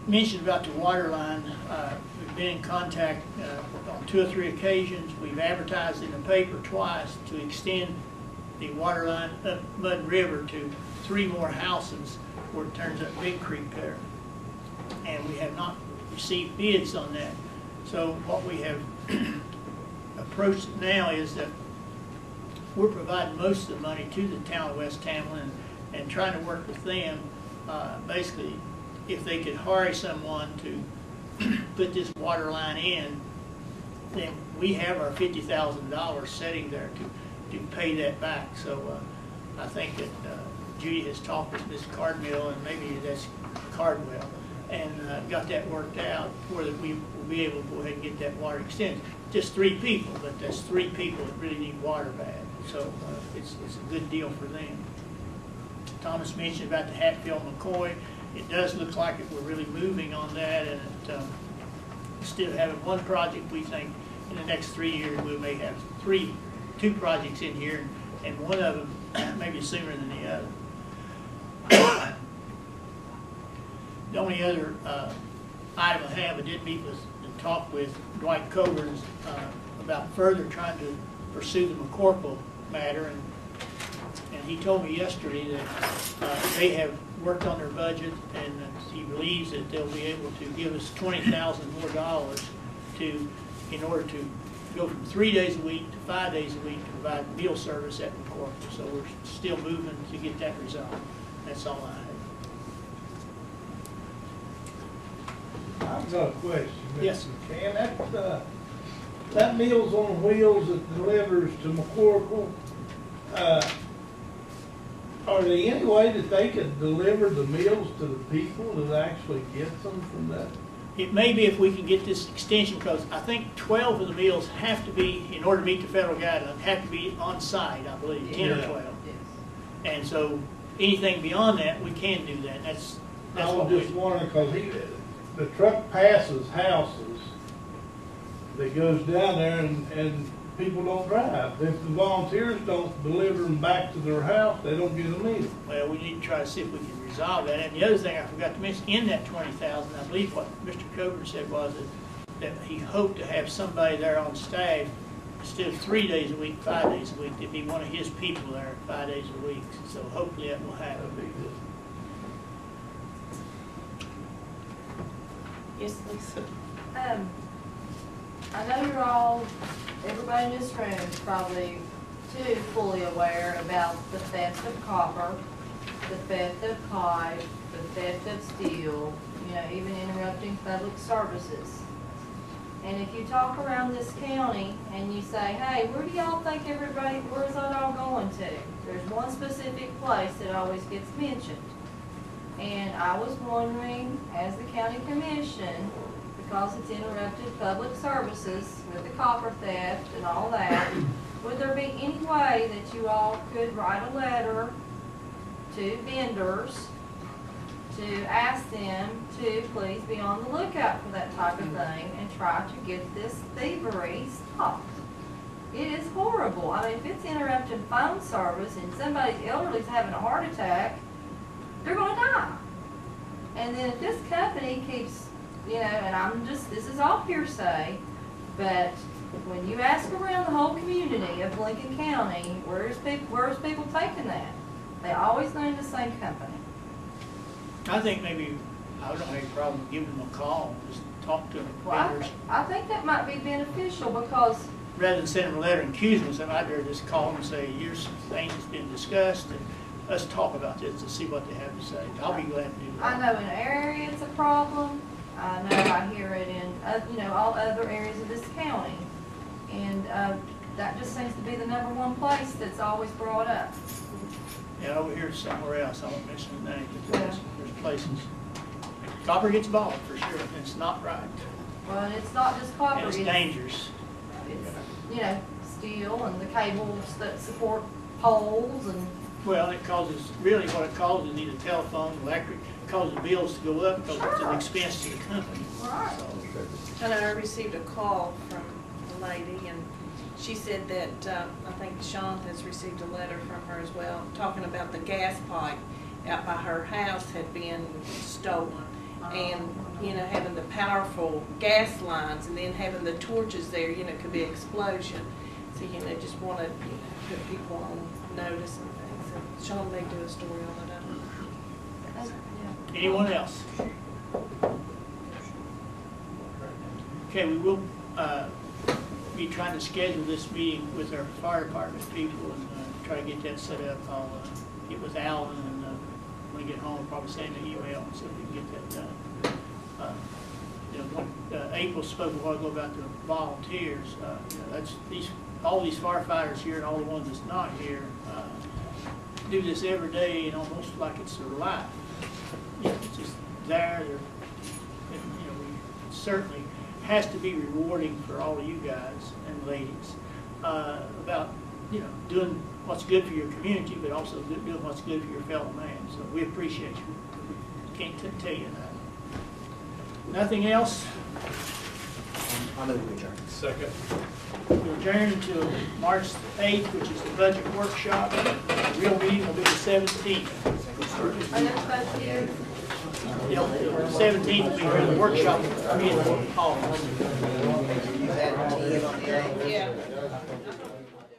Mentioned about the water line, we've been in contact on 2 or 3 occasions. We've advertised in the paper twice to extend the water line up Mud River to 3 more houses where it turns up Big Creek there. And we have not received bids on that. So what we have approached now is that we're providing most of the money to the town of West Hamlin and trying to work with them, basically, if they could hire someone to put this water line in, then we have our $50,000 sitting there to pay that back. So I think that Judy has talked with Ms. Cardmill, and maybe that's Cardwell, and got that worked out where we will be able to go ahead and get that water extended. Just 3 people, but that's 3 people that really need water bad. So it's a good deal for them. Thomas mentioned about the Hatfield-McCoy. It does look like we're really moving on that, and instead of having 1 project, we think in the next 3 years we may have 2 projects in here, and one of them maybe sooner than the other. The only other item I have, I did meet with and talk with Dwight Coburn about further trying to pursue the McCorkle matter, and he told me yesterday that they have worked on their budget, and he believes that they'll be able to give us $20,000 more in order to go from 3 days a week to 5 days a week to provide meal service at McCorkle. So we're still moving to get that resolved. That's all I have. I've got a question. Yes. Mr. That Meals on Wheels that delivers to McCorkle, are there any way that they could deliver the meals to the people that actually get them from that? It may be if we can get this extension, because I think 12 of the meals have to be, in order to meet the federal guidelines, have to be on site, I believe, 10 or 12. And so anything beyond that, we can do that. That's I what was just wondering, because the truck passes houses that goes down there, and people don't drive. If the volunteers don't deliver them back to their house, they don't get them either. Well, we need to try to see if we can resolve that. And the other thing I forgot to mention, in that 20,000, I believe what Mr. Coburn said was that he hoped to have somebody there on staff, instead of 3 days a week, 5 days a week, there'd be one of his people there 5 days a week. So hopefully that will happen. Yes, Lisa. I know everybody in this room is probably too fully aware about the theft of copper, the theft of pipe, the theft of steel, even interrupting public services. And if you talk around this county and you say, hey, where do y'all think where's that all going to? There's one specific place that always gets mentioned. And I was wondering, as the county commission, because it's interrupted public services with the copper theft and all that, would there be any way that you all could write a letter to vendors to ask them to please be on the lookout for that type of thing and try to get this thievery stopped? It is horrible. I mean, if it's interrupted phone service and somebody's elderly's having a heart attack, they're going to die. And then if this company keeps, and this is all hearsay, but when you ask around the whole community of Lincoln County, where's people taking that? They always name the same company. I think maybe I don't have any problem giving them a call, just talk to them. Well, I think that might be beneficial, because rather than send them a letter and accuse them of something, I'd rather just call them and say, here's some things that's been discussed, and let's talk about this to see what they have to say. I'll be glad to do that. I know in our area it's a problem, I know I hear it in, all other areas of this county. And that just seems to be the #1 place that's always brought up. Yeah, over here somewhere else, I won't mention the name, but there's places. Copper gets involved for sure, and it's not right. Well, and it's not just copper. And it's dangerous. It's, steel and the cables that support poles and. Well, it causes, really what it causes is either telephone, electric, causes bills to go up because it's an expense to the company. Right. I know I received a call from a lady, and she said that, I think Sean has received a letter from her as well, talking about the gas pipe out by her house had been stolen. And, having the powerful gas lines and then having the torches there, could be explosion. So, just want to put people on notice and things. So Sean may do a story on it. Anyone else? Okay, we will be trying to schedule this meeting with our fire department people and try to get that set up. I'll get with Alan and when I get home, probably send an email and see if we can get that done. April spoke a while ago about the volunteers. All these firefighters here and all the ones that's not here do this every day and almost like it's their life. It's just there. We certainly has to be rewarding for all of you guys and ladies about doing what's good for your community, but also doing what's good for your fellow man. So we appreciate you. Can't tell you that. Nothing else? I move we adjourn. Second. We adjourn until March 8th, which is the budget workshop. The real meeting will be the 17th. The 17th will be where the workshop will be in the hall. You had 10 on the 8th? Yeah.